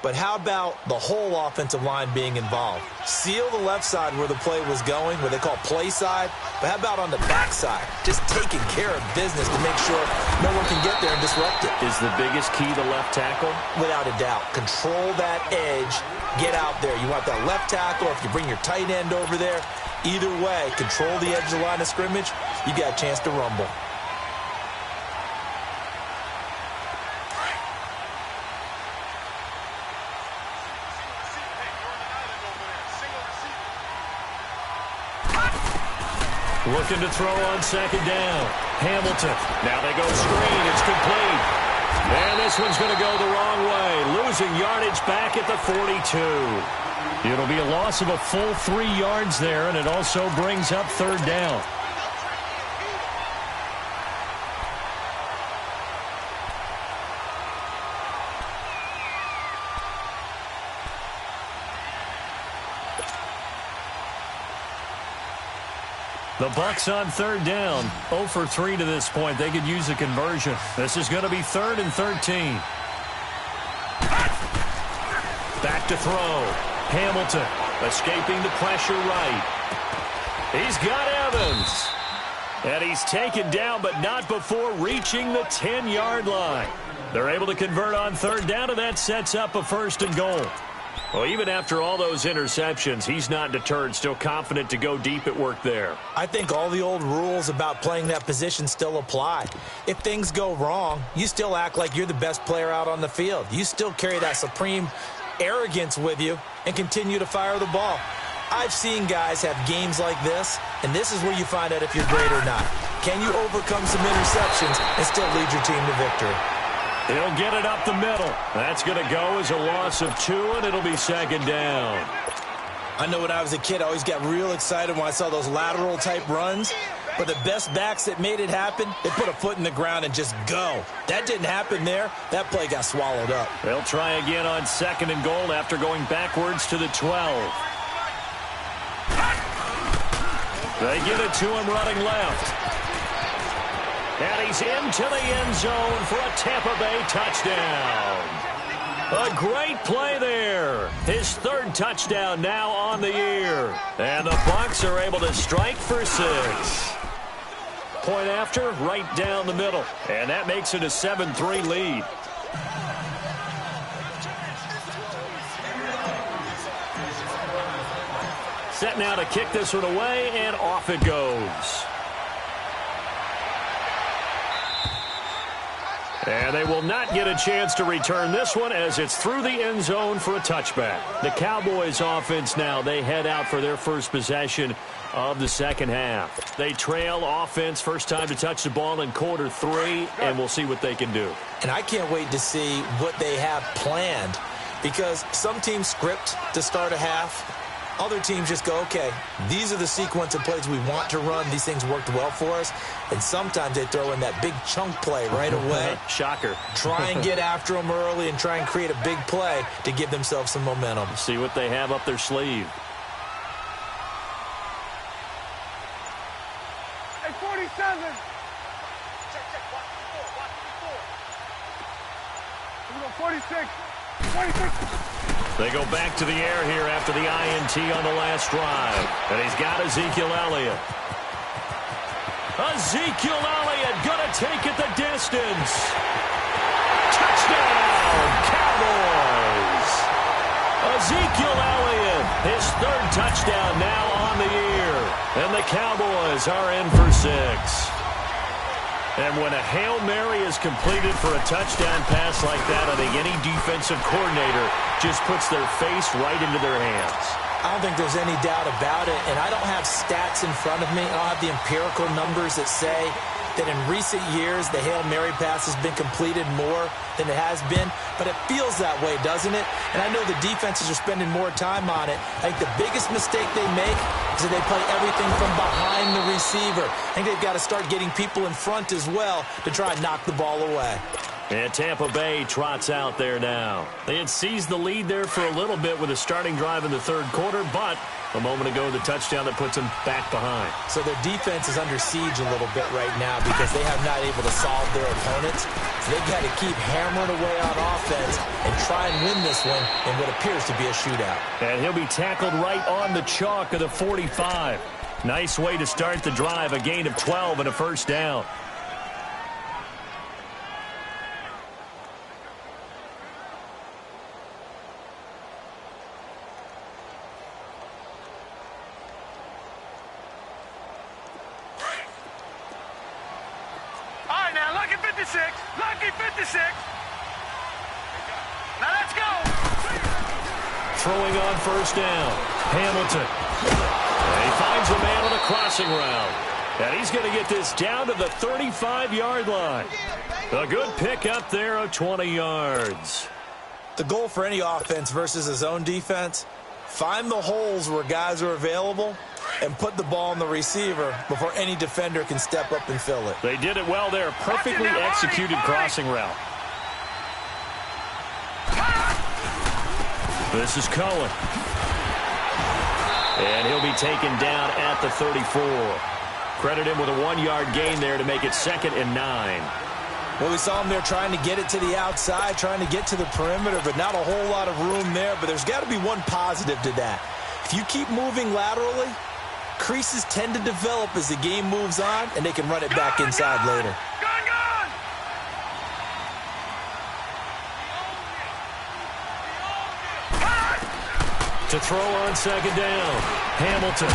But how about the whole offensive line being involved? Seal the left side where the play was going, what they call play side. But how about on the back side? Just taking care of business to make sure no one can get there and disrupt it. Is the biggest key the left tackle? Without a doubt. Control that edge. Get out there. You want that left tackle, or if you bring your tight end over there, either way, control the edge of the line of scrimmage, you got a chance to rumble. Looking to throw on second down. Hamilton. Now they go screen. It's complete. And this one's going to go the wrong way. Losing yardage back at the 42. It'll be a loss of a full 3 yards there, and it also brings up third down. The Bucs on third down. 0 for 3 to this point. They could use a conversion. This is going to be 3rd and 13. Back to throw. Hamilton escaping the pressure right. He's got Evans. And he's taken down, but not before reaching the 10-yard line. They're able to convert on third down, and that sets up a 1st and goal. Well, even after all those interceptions, he's not deterred, still confident to go deep at work there. I think all the old rules about playing that position still apply. If things go wrong, you still act like you're the best player out on the field. You still carry that supreme arrogance with you and continue to fire the ball. I've seen guys have games like this, and this is where you find out if you're great or not. Can you overcome some interceptions and still lead your team to victory? He'll get it up the middle. That's going to go as a loss of 2, and it'll be second down. I know when I was a kid, I always got real excited when I saw those lateral-type runs. But the best backs that made it happen, they put a foot in the ground and just go. That didn't happen there. That play got swallowed up. They'll try again on 2nd and goal after going backwards to the 12. They give it to him running left. And he's into the end zone for a Tampa Bay touchdown. A great play there. His 3rd touchdown now on the year. And the Bucs are able to strike for 6. Point after, right down the middle. And that makes it a 7-3 lead. Set now to kick this one away, and off it goes. And they will not get a chance to return this one as it's through the end zone for a touchback. The Cowboys offense now, they head out for their first possession of the second half. They trail offense, first time to touch the ball in quarter 3, and we'll see what they can do. And I can't wait to see what they have planned, because some teams script to start a half. Other teams just go, okay, these are the sequence of plays we want to run. These things worked well for us. And sometimes they throw in that big chunk play right away. Shocker. Try and get after them early and try and create a big play to give themselves some momentum. See what they have up their sleeve. Hey, 47. Here we go, 46. 46. They go back to the air here after the INT on the last drive. And he's got Ezekiel Elliott. Ezekiel Elliott going to take it the distance. Touchdown, Cowboys. Ezekiel Elliott, his third touchdown now on the year. And the Cowboys are in for 6. And when a Hail Mary is completed for a touchdown pass like that, I think any defensive coordinator just puts their face right into their hands. I don't think there's any doubt about it, and I don't have stats in front of me. I don't have the empirical numbers that say that in recent years the Hail Mary pass has been completed more than it has been, but it feels that way, doesn't it? And I know the defenses are spending more time on it. I think the biggest mistake they make is that they play everything from behind the receiver. I think they've got to start getting people in front as well to try and knock the ball away. And Tampa Bay trots out there now. They had seized the lead there for a little bit with a starting drive in the third quarter, but a moment ago the touchdown that puts them back behind. So their defense is under siege a little bit right now because they have not able to solve their opponents. So they've got to keep hammering away on offense and try and win this one in what appears to be a shootout. And he'll be tackled right on the chalk of the 45. Nice way to start the drive, a gain of 12 and a first down. Lucky 56. Now let's go. Throwing on first down. Hamilton. And he finds a man on a crossing route. And he's going to get this down to the 35-yard line. A good pick up there of 20 yards. The goal for any offense versus his own defense, find the holes where guys are available and put the ball on the receiver before any defender can step up and fill it. They did it well there. Perfectly executed crossing route. This is Cohen. And he'll be taken down at the 34. Credit him with a 1-yard gain there to make it 2nd and 9. Well, we saw him there trying to get it to the outside, trying to get to the perimeter, but not a whole lot of room there. But there's got to be one positive to that. If you keep moving laterally, creases tend to develop as the game moves on, and they can run it back inside later. To throw on second down, Hamilton.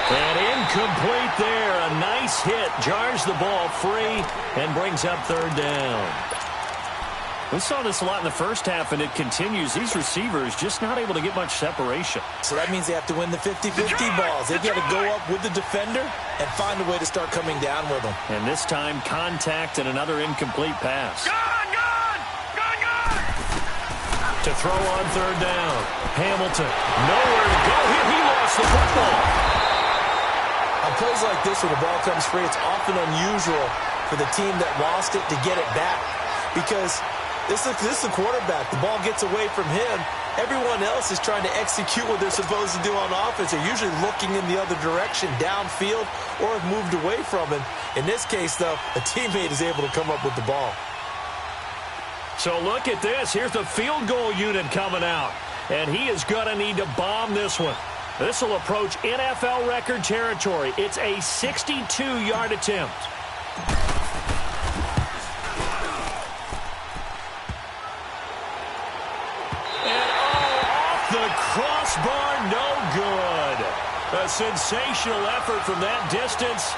And incomplete there. A nice hit. Jars the ball free and brings up third down. We saw this a lot in the first half, and it continues. These receivers just not able to get much separation. So that means they have to win the 50-50 balls. They've got to go up with the defender and find a way to start coming down with them. And this time, contact and another incomplete pass. To throw on third down, Hamilton. Nowhere to go here. He lost the football. On plays like this where the ball comes free, it's often unusual for the team that lost it to get it back because this is the quarterback. The ball gets away from him. Everyone else is trying to execute what they're supposed to do on offense. They're usually looking in the other direction, downfield, or have moved away from him. In this case, though, a teammate is able to come up with the ball. So look at this. Here's the field goal unit coming out. And he is going to need to bomb this one. This will approach NFL record territory. It's a 62-yard attempt. And off the crossbar, no good. A sensational effort from that distance,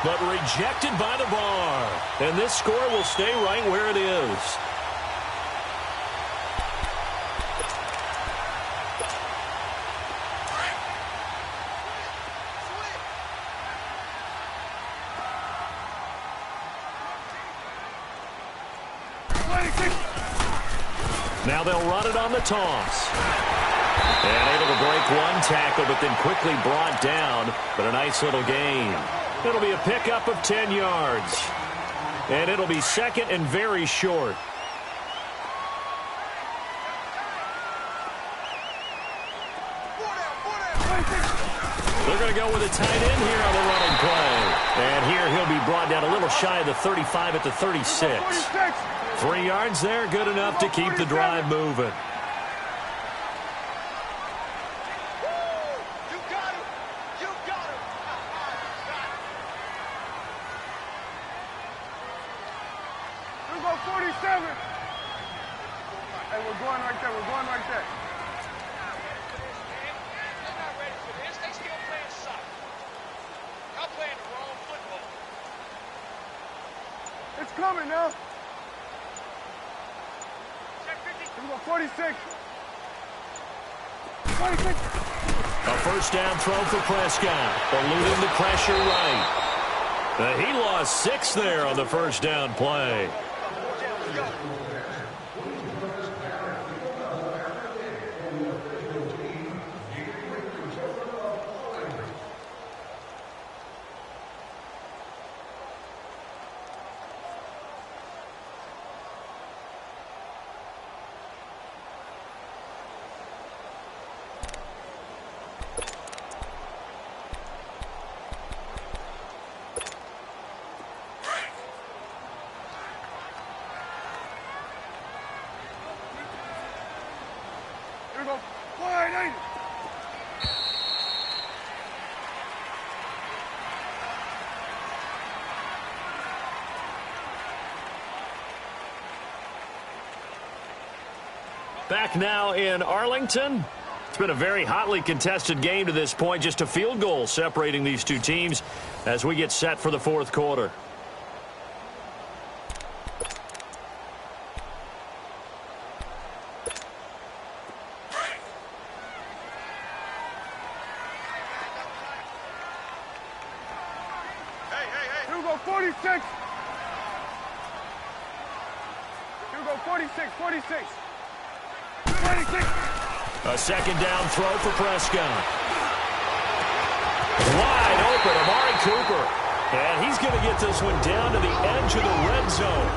but rejected by the bar. And this score will stay right where it is. Now they'll run it on the toss. And able to break one tackle, but then quickly brought down. But a nice little gain. It'll be a pickup of 10 yards. And it'll be second and very short. They're going to go with a tight end here on the running play. And here he'll be brought down a little shy of the 35 at the 36. 3 yards there, good enough to keep the drive moving. We're going right there. We're going right there. They're not ready for this. They still playing soccer. Y'all playing the wrong football. It's coming now. Here we go, 46. 46. A first down throw for Prescott. Eluding the pressure right. He lost 6 there on the first down play. Here we go. Wide eight. Back now in Arlington. It's been a very hotly contested game to this point. Just a field goal separating these two teams as we get set for the fourth quarter. Here we go, 46. Here we go, 46, 46. 46. A second down throw for Prescott. Wide open, Amari Cooper. And he's going to get this one down to the edge of the red zone.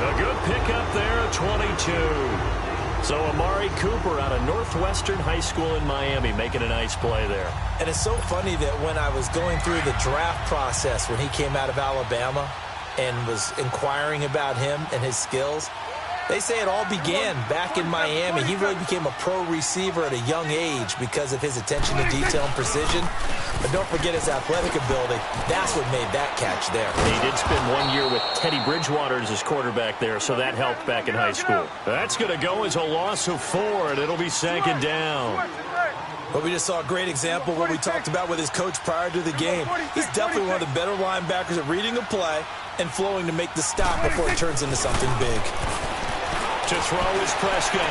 A good pickup there at 22. So Amari Cooper out of Northwestern High School in Miami making a nice play there. And it's so funny that when I was going through the draft process when he came out of Alabama and was inquiring about him and his skills, they say it all began back in Miami. He really became a pro receiver at a young age because of his attention to detail and precision. But don't forget his athletic ability. That's what made that catch there. He did spend 1 year with Teddy Bridgewater as his quarterback there, so that helped back in high school. That's going to go as a loss of 4, and it'll be second down. But we just saw a great example of what we talked about with his coach prior to the game. He's definitely one of the better linebackers at reading a play and flowing to make the stop before it turns into something big. To throw is Prescott.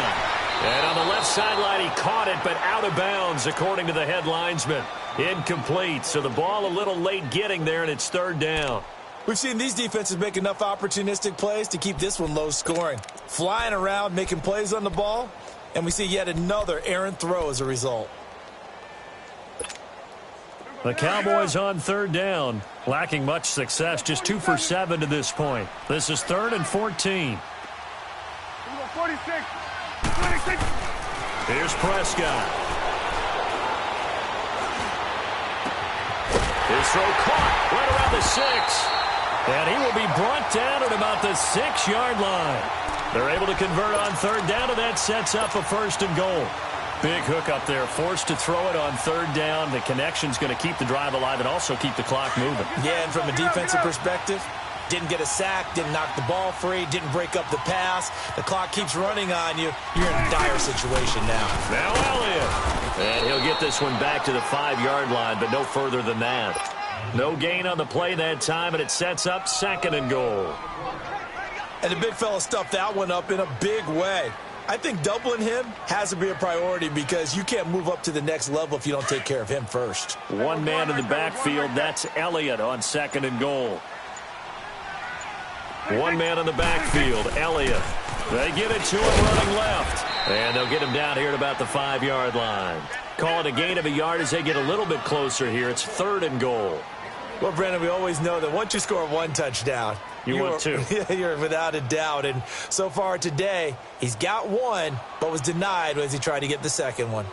And on the left sideline, he caught it, but out of bounds, according to the head linesman. Incomplete, so the ball a little late getting there, and it's third down. We've seen these defenses make enough opportunistic plays to keep this one low scoring. Flying around, making plays on the ball, and we see yet another errant throw as a result. The Cowboys on third down, lacking much success, just 2 for 7 to this point. This is 3rd and 14. 46. 26. Here's Prescott. His throw caught right around the 6. And he will be brought down at about the 6-yard line. They're able to convert on third down, and that sets up a 1st and goal. Big hook up there, forced to throw it on third down. The connection's going to keep the drive alive and also keep the clock moving. Yeah, and from a defensive perspective, didn't get a sack, didn't knock the ball free, didn't break up the pass. The clock keeps running on you. You're in a dire situation now. Now Elliott. And he'll get this one back to the 5-yard line, but no further than that. No gain on the play that time, and it sets up 2nd and goal. And the big fella stuffed that one up in a big way. I think doubling him has to be a priority because you can't move up to the next level if you don't take care of him first. One man in the backfield, that's Elliott on 2nd and goal. One man in the backfield, Elliott. They get it to him running left. And they'll get him down here at about the 5-yard line. Call it a gain of a yard as they get a little bit closer here. It's 3rd and goal. Well, Brandon, we always know that once you score 1 touchdown, you're 2. You're without a doubt. And so far today, he's got 1, but was denied as he tried to get the 2nd one.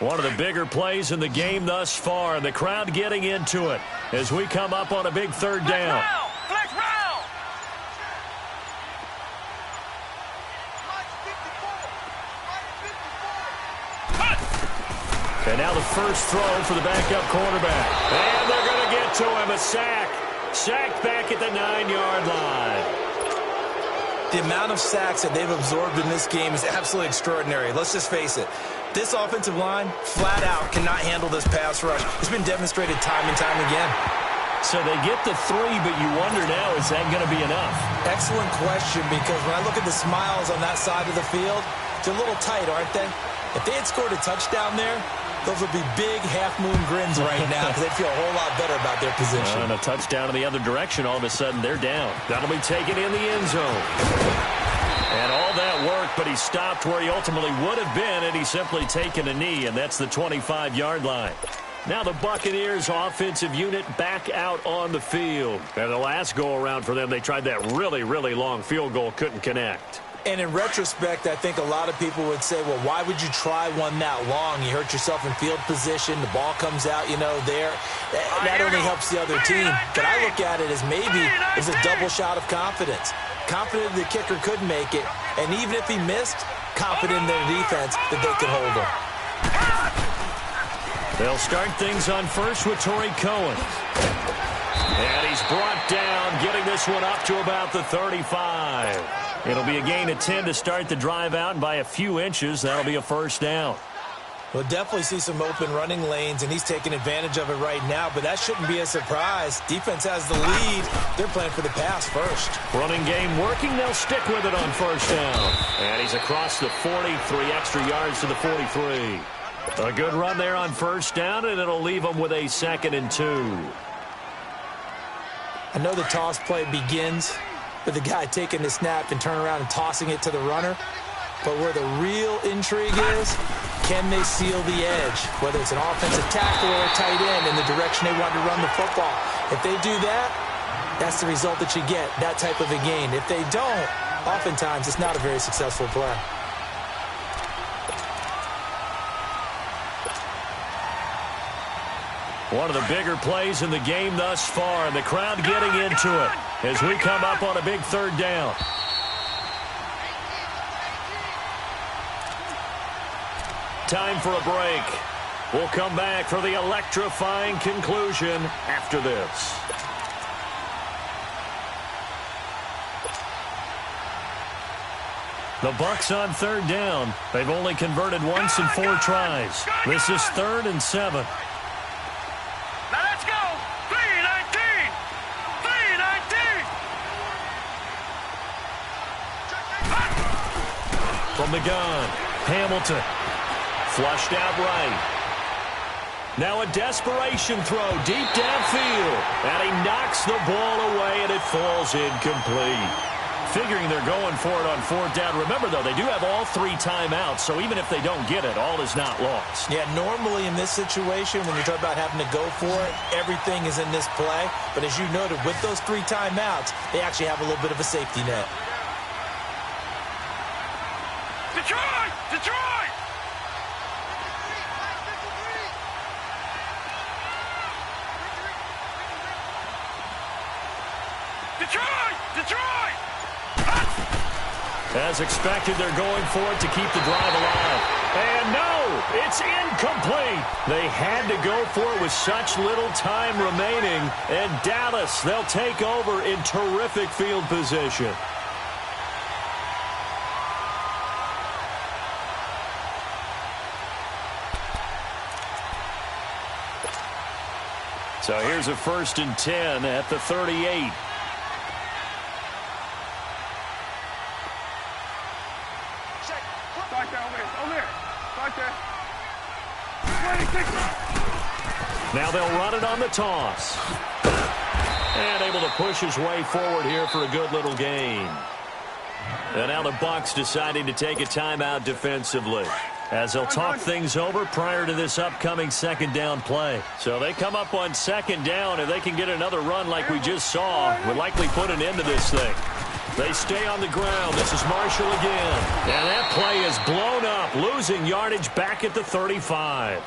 One of the bigger plays in the game thus far, and the crowd getting into it as we come up on a big 3rd down. Flex round. And now the first throw for the backup quarterback. And they're going to get to him, a sack. Sacked back at the 9-yard line. The amount of sacks that they've absorbed in this game is absolutely extraordinary. Let's just face it. This offensive line, flat out, cannot handle this pass rush. It's been demonstrated time and time again. So they get the 3, but you wonder now, is that going to be enough? Excellent question, because when I look at the smiles on that side of the field, they're a little tight, aren't they? If they had scored a touchdown there, those would be big half-moon grins right now because they'd feel a whole lot better about their position. And a touchdown in the other direction, all of a sudden they're down. That'll be taken in the end zone. And all that work, but he stopped where he ultimately would have been, and he's simply taken a knee, and that's the 25-yard line. Now the Buccaneers offensive unit back out on the field. And the last go-around for them, they tried that really, really long field goal, couldn't connect. And in retrospect, I think a lot of people would say, well, why would you try one that long? You hurt yourself in field position. The ball comes out, there. That only helps the other team. But I look at it as maybe it's a double shot of confidence. Confident the kicker could make it. And even if he missed, confident in their defense that they could hold him. They'll start things on first with Torrey Cohen. And he's brought down, getting this one up to about the 35. It'll be a gain of 10 to start the drive out, and by a few inches, that'll be a first down. We'll definitely see some open running lanes, and he's taking advantage of it right now, but that shouldn't be a surprise. Defense has the lead. They're playing for the pass first. Running game working. They'll stick with it on first down. And he's across the 40, 3 extra yards to the 43. A good run there on first down, and it'll leave them with a 2nd and 2. I know the toss play begins with the guy taking the snap and turning around and tossing it to the runner. But where the real intrigue is, can they seal the edge? Whether it's an offensive tackle or a tight end in the direction they want to run the football. If they do that, that's the result that you get, that type of a gain. If they don't, oftentimes it's not a very successful play. One of the bigger plays in the game thus far, and the crowd getting into it as we come up on a big 3rd down. Time for a break. We'll come back for the electrifying conclusion after this. The Bucs on 3rd down. They've only converted once in 4 tries. This is 3rd and 7. Now let's go! 3-19! 3-19! From the gun, Hamilton. Flushed out right. Now a desperation throw deep downfield. And he knocks the ball away, and it falls incomplete. Figuring they're going for it on 4th down. Remember, though, they do have all 3 timeouts, so even if they don't get it, all is not lost. Yeah, normally in this situation, when you talk about having to go for it, everything is in this play. But as you noted, with those 3 timeouts, they actually have a little bit of a safety net. Detroit! Detroit! Detroit! Detroit! As expected, they're going for it to keep the drive alive. And no, it's incomplete. They had to go for it with such little time remaining. And Dallas, they'll take over in terrific field position. So here's a 1st and 10 at the 38. Now they'll run it on the toss. And able to push his way forward here for a good little gain. And now the Bucs deciding to take a timeout defensively, as they'll talk things over prior to this upcoming 2nd down play. So they come up on 2nd down, and they can get another run like we just saw. Would likely put an end to this thing. They stay on the ground. This is Marshall again. And that play is blown up, losing yardage back at the 35.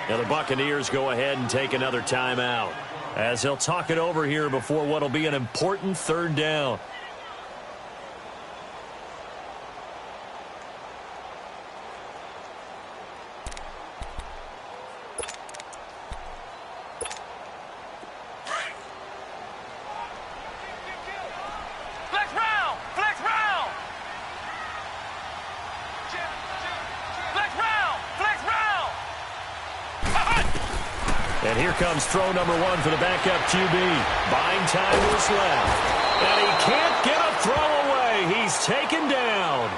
Now the Buccaneers go ahead and take another timeout, as they'll talk it over here before what will be an important 3rd down. Flex round! Here comes throw number one for the backup QB. Buying time was left. And he can't get a throw away. He's taken down.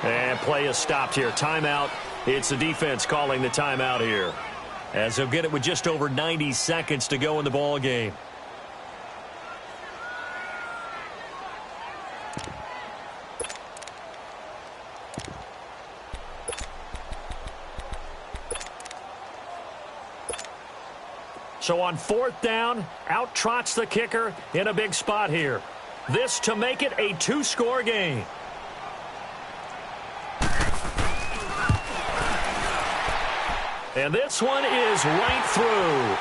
And play is stopped here. Timeout. It's the defense calling the timeout here, as they'll get it with just over 90 seconds to go in the ball game. So on fourth down, out trots the kicker in a big spot here. This to make it a two-score game. And this one is right through.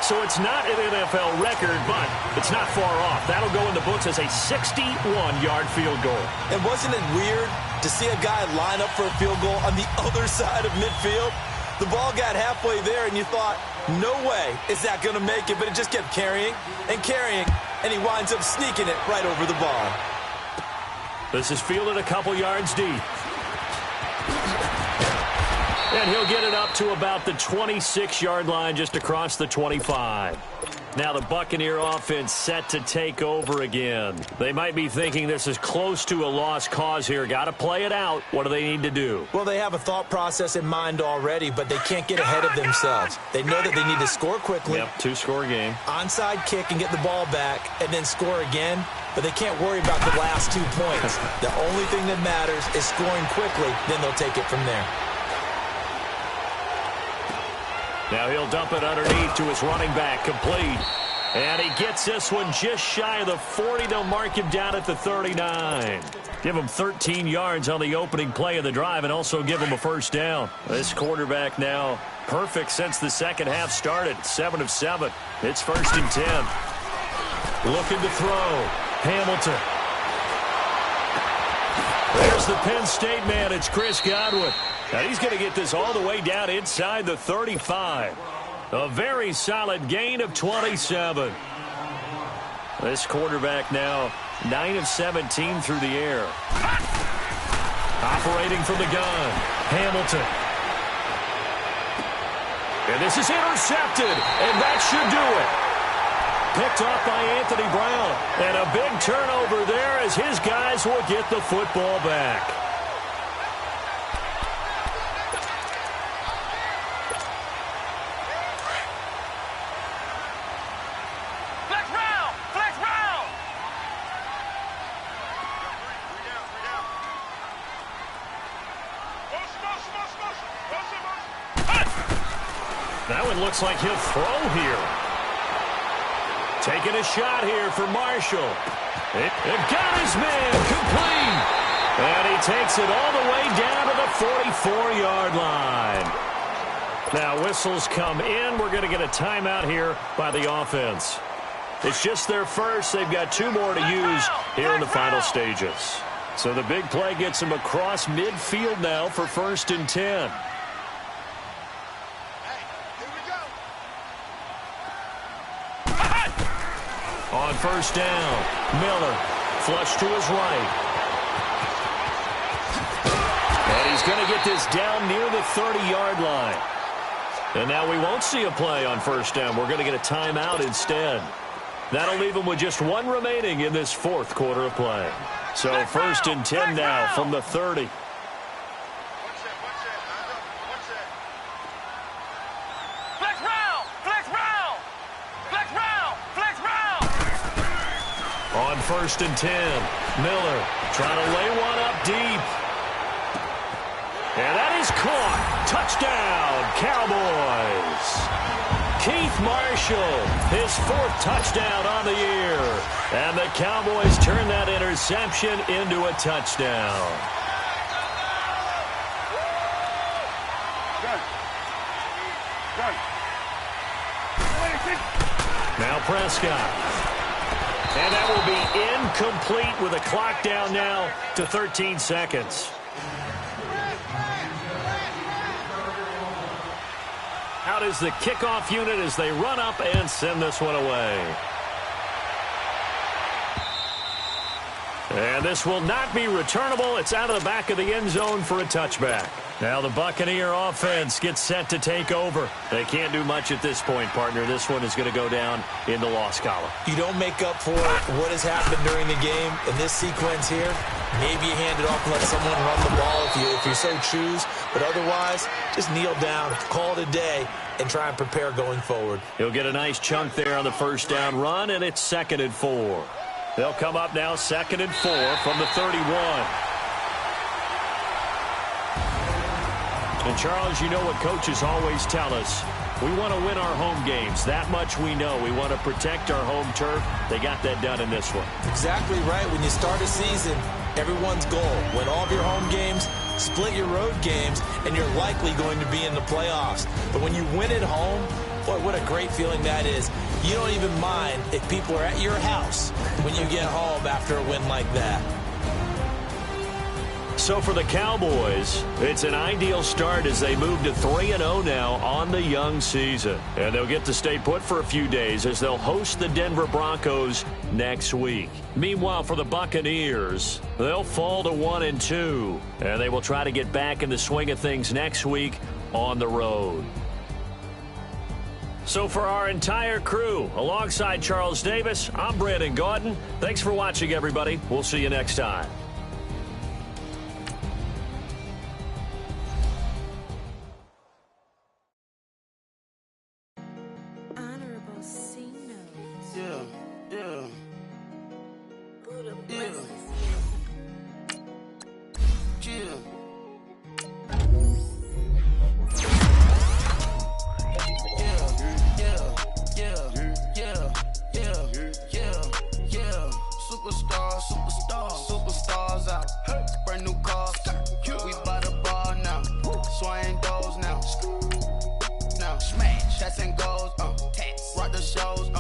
So it's not an NFL record, but it's not far off. That'll go in the books as a 61-yard field goal. And wasn't it weird to see a guy line up for a field goal on the other side of midfield? The ball got halfway there, and you thought, no way is that going to make it, but it just kept carrying and carrying, and he winds up sneaking it right over the bar. This is fielded a couple yards deep. And he'll get it up to about the 26-yard line, just across the 25. Now the Buccaneer offense set to take over again. They might be thinking this is close to a lost cause here. Got to play it out. What do they need to do? Well, they have a thought process in mind already, but they can't get ahead of themselves. They know that they need to score quickly. Yep, two-score game. Onside kick and get the ball back and then score again. But they can't worry about the last 2 points. The only thing that matters is scoring quickly. Then they'll take it from there. Now he'll dump it underneath to his running back, complete. And he gets this one just shy of the 40. They'll mark him down at the 39. Give him 13 yards on the opening play of the drive and also give him a first down. This quarterback now perfect since the second half started. 7 of 7. It's 1st and 10. Looking to throw. Hamilton. There's the Penn State man. It's Chris Godwin. Now he's going to get this all the way down inside the 35. A very solid gain of 27. This quarterback now 9 of 17 through the air. Operating from the gun, Hamilton. And this is intercepted, and that should do it. Picked off by Anthony Brown. And a big turnover there as his guys will get the football back. That one looks like he'll throw here. Taking a shot here for Marshall. It got his man complete. And he takes it all the way down to the 44-yard line. Now whistles come in. We're going to get a timeout here by the offense. It's just their first. They've got 2 more to use here in the final stages. So the big play gets them across midfield now for 1st and 10. On first down, Miller, flush to his right. And he's going to get this down near the 30-yard line. And now we won't see a play on first down. We're going to get a timeout instead. That'll leave him with just 1 remaining in this 4th quarter of play. So 1st and 10 now from the 30. On 1st and 10, Miller trying to lay one up deep. And that is caught. Touchdown, Cowboys. Keith Marshall, his 4th touchdown on the year. And the Cowboys turn that interception into a touchdown. Now Prescott. And that will be incomplete with a clock down now to 13 seconds. Out is the kickoff unit as they run up and send this one away. And this will not be returnable. It's out of the back of the end zone for a touchback. Now the Buccaneer offense gets set to take over. They can't do much at this point, partner. This one is going to go down in the loss column. You don't make up for what has happened during the game. In this sequence here, maybe you hand it off and let someone run the ball if you so choose. But otherwise, just kneel down, call it a day, and try and prepare going forward. He'll get a nice chunk there on the first down run, and it's 2nd and 4. They'll come up now 2nd and 4 from the 31. And, Charles, you know what coaches always tell us. We want to win our home games. That much we know. We want to protect our home turf. They got that done in this one. Exactly right. When you start a season, everyone's goal, win all of your home games, split your road games, and you're likely going to be in the playoffs. But when you win at home, boy, what a great feeling that is. You don't even mind if people are at your house when you get home after a win like that. So for the Cowboys, it's an ideal start as they move to 3-0 now on the young season. And they'll get to stay put for a few days as they'll host the Denver Broncos next week. Meanwhile, for the Buccaneers, they'll fall to 1-2. And they will try to get back in the swing of things next week on the road. So for our entire crew, alongside Charles Davis, I'm Brandon Gaudin. Thanks for watching, everybody. We'll see you next time. Superstars out. Brand new cars. We buy the ball now. Swing doors now. Now smash. Shots and goals. Rock the shows.